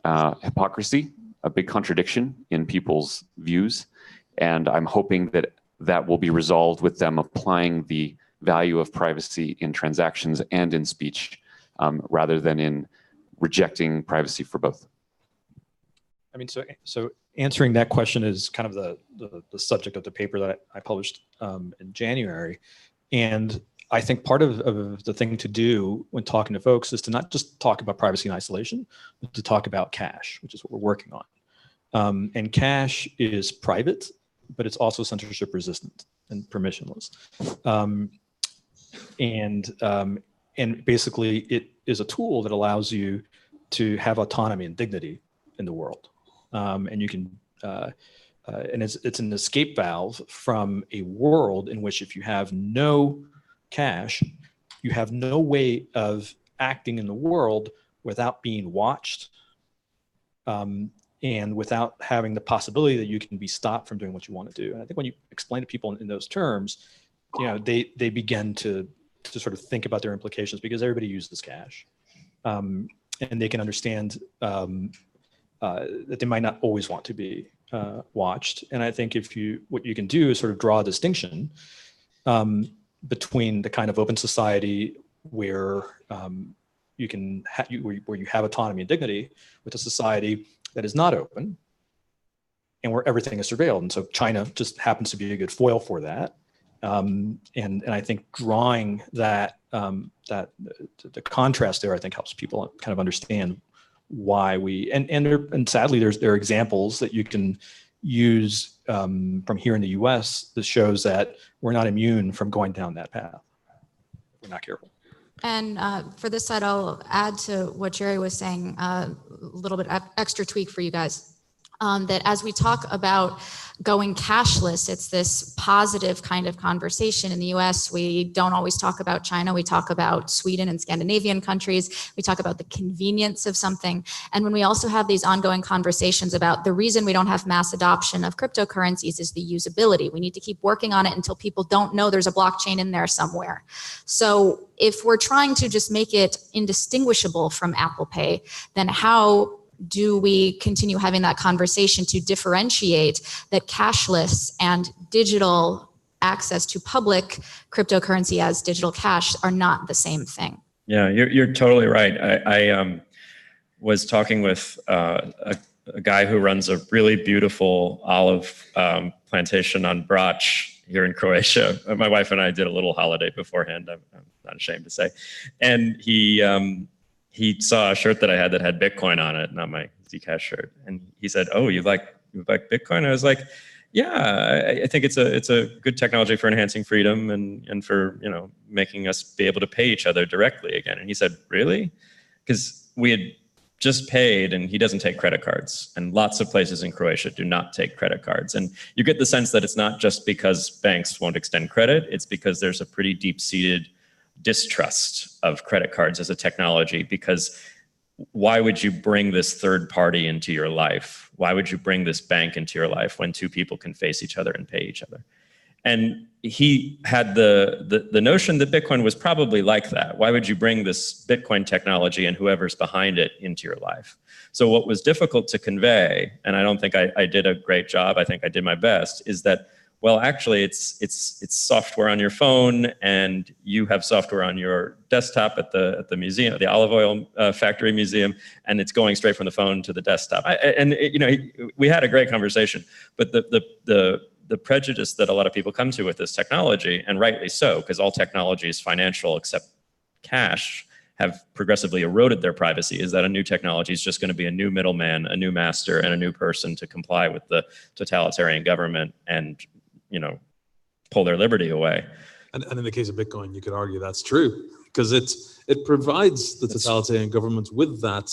hypocrisy, a big contradiction in people's views. And I'm hoping that that will be resolved with them applying the value of privacy in transactions and in speech, rather than in rejecting privacy for both. I mean, so answering that question is kind of the subject of the paper that I published in January. And I think part of the thing to do when talking to folks is to not just talk about privacy in isolation, but to talk about cash, which is what we're working on. And cash is private, but it's also censorship resistant and permissionless. And basically it is a tool that allows you to have autonomy and dignity in the world. And you can, and it's an escape valve from a world in which if you have no cash, you have no way of acting in the world without being watched, and without having the possibility that you can be stopped from doing what you want to do. And I think when you explain to people in those terms, they begin to sort of think about their implications, because everybody uses cash, and they can understand that they might not always want to be watched. And I think what you can do is sort of draw a distinction between the kind of open society where you can where you have autonomy and dignity, with a society that is not open and where everything is surveilled. And so China just happens to be a good foil for that. And I think drawing that the contrast there, I think, helps people kind of understand why and sadly there are examples that you can use from here in the US that shows that we're not immune from going down that path if we're not careful. And for this side, I'll add to what Jerry was saying, a little bit extra tweak for you guys. That as we talk about going cashless, it's this positive kind of conversation. In the US, we don't always talk about China. We talk about Sweden and Scandinavian countries. We talk about the convenience of something. And when we also have these ongoing conversations about the reason we don't have mass adoption of cryptocurrencies is the usability. We need to keep working on it until people don't know there's a blockchain in there somewhere. So if we're trying to just make it indistinguishable from Apple Pay, then how do we continue having that conversation to differentiate that cashless and digital access to public cryptocurrency as digital cash are not the same thing? Yeah, you're totally right. I was talking with a guy who runs a really beautiful olive plantation on Brac here in Croatia. My wife and I did a little holiday beforehand, I'm not ashamed to say. And he saw a shirt that I had that had Bitcoin on it, not my Zcash shirt. And he said, "Oh, you like Bitcoin?" I was like, "Yeah, I think it's a good technology for enhancing freedom and for, making us be able to pay each other directly again." And he said, "Really?" Because we had just paid, and he doesn't take credit cards. And lots of places in Croatia do not take credit cards. And you get the sense that it's not just because banks won't extend credit, it's because there's a pretty deep-seated distrust of credit cards as a technology, because why would you bring this third party into your life? Why would you bring this bank into your life when two people can face each other and pay each other? And he had the notion that Bitcoin was probably like that. Why would you bring this Bitcoin technology and whoever's behind it into your life? So what was difficult to convey, and I don't think I did a great job, I think I did my best, is that, well, actually, it's software on your phone, and you have software on your desktop at the museum, the olive oil factory museum, and it's going straight from the phone to the desktop. We had a great conversation, but the prejudice that a lot of people come to with this technology, and rightly so, because all technology is financial except cash, have progressively eroded their privacy, is that a new technology is just going to be a new middleman, a new master, and a new person to comply with the totalitarian government and pull their liberty away. And in the case of Bitcoin, you could argue that's true, because it provides the totalitarian governments with that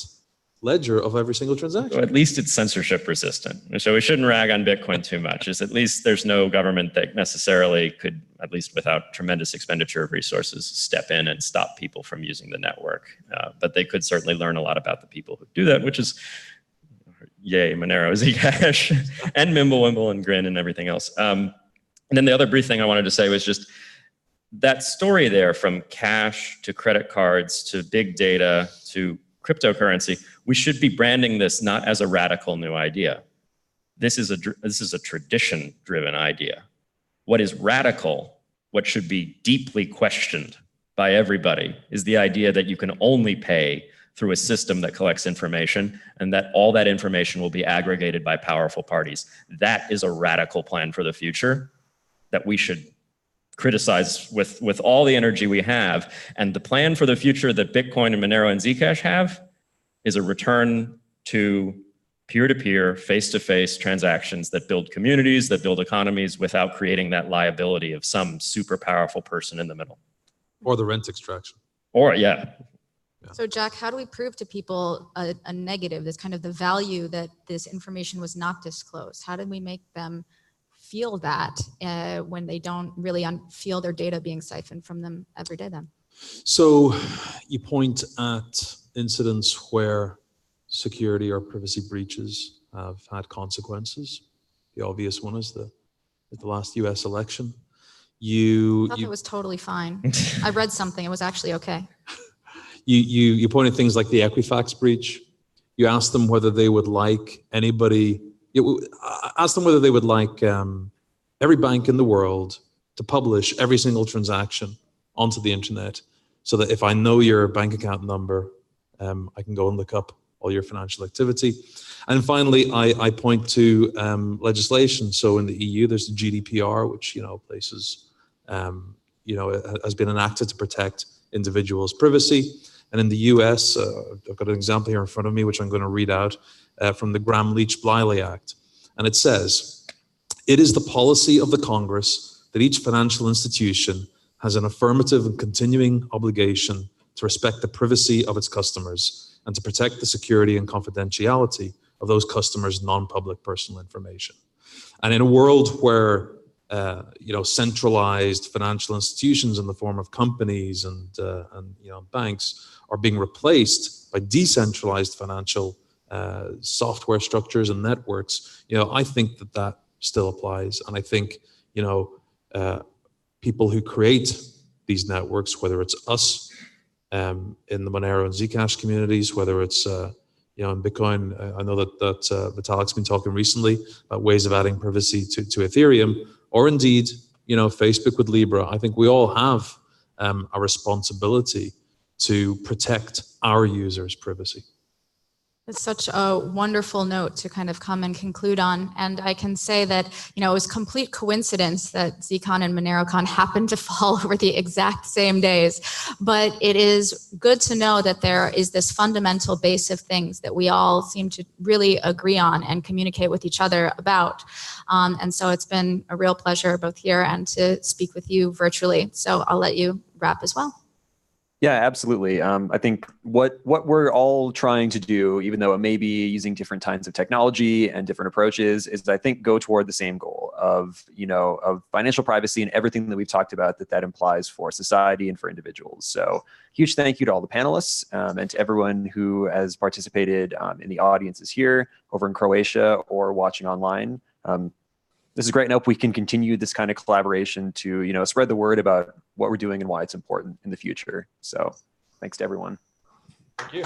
ledger of every single transaction. So at least it's censorship resistant. So we shouldn't rag on Bitcoin too much. Is at least there's no government that necessarily could, at least without tremendous expenditure of resources, step in and stop people from using the network. But they could certainly learn a lot about the people who do that, which is yay, Monero, Zcash, and Mimblewimble and Grin and everything else. And then the other brief thing I wanted to say was just that story there, from cash to credit cards to big data to cryptocurrency, we should be branding this not as a radical new idea. This is a tradition-driven idea. What is radical, what should be deeply questioned by everybody, is the idea that you can only pay through a system that collects information and that all that information will be aggregated by powerful parties. That is a radical plan for the future that we should criticize with all the energy we have. And the plan for the future that Bitcoin and Monero and Zcash have is a return to peer-to-peer, face-to-face transactions that build communities, that build economies without creating that liability of some super powerful person in the middle. Or the rent extraction. Or, yeah. So Jack, how do we prove to people a negative, this kind of the value that this information was not disclosed? How did we make them feel that when they don't really feel their data being siphoned from them every day then? So you point at incidents where security or privacy breaches have had consequences. The obvious one is the last US election. I thought it was totally fine. I read something, it was actually okay. You point at things like the Equifax breach. You ask them whether they would like anybody, ask them whether they would like every bank in the world to publish every single transaction onto the internet, so that if I know your bank account number, I can go and look up all your financial activity. And finally, I point to legislation. So in the EU, there's the GDPR, which places has been enacted to protect individuals' privacy. And in the US, I've got an example here in front of me, which I'm going to read out from the Gramm-Leach-Bliley Act. And it says, "It is the policy of the Congress that each financial institution has an affirmative and continuing obligation to respect the privacy of its customers and to protect the security and confidentiality of those customers' non-public personal information." And in a world where centralized financial institutions in the form of companies and banks are being replaced by decentralized financial software structures and networks, I think that still applies. And I think people who create these networks, whether it's us in the Monero and Zcash communities, whether it's in Bitcoin, I know that Vitalik's been talking recently about ways of adding privacy to Ethereum, or indeed, Facebook with Libra. I think we all have a responsibility to protect our users' privacy. It's such a wonderful note to kind of come and conclude on. And I can say that, it was complete coincidence that Zcon and MoneroCon happened to fall over the exact same days. But it is good to know that there is this fundamental base of things that we all seem to really agree on and communicate with each other about. And so it's been a real pleasure both here and to speak with you virtually. So I'll let you wrap as well. Yeah, absolutely. I think what we're all trying to do, even though it may be using different kinds of technology and different approaches, is I think go toward the same goal of financial privacy and everything that we've talked about that implies for society and for individuals. So huge thank you to all the panelists and to everyone who has participated in the audiences here, over in Croatia, or watching online. This is great, and I hope we can continue this kind of collaboration to, spread the word about what we're doing and why it's important in the future. So thanks to everyone. Thank you.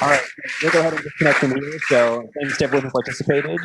All right, we'll go ahead and disconnect from here. So thanks to everyone who participated.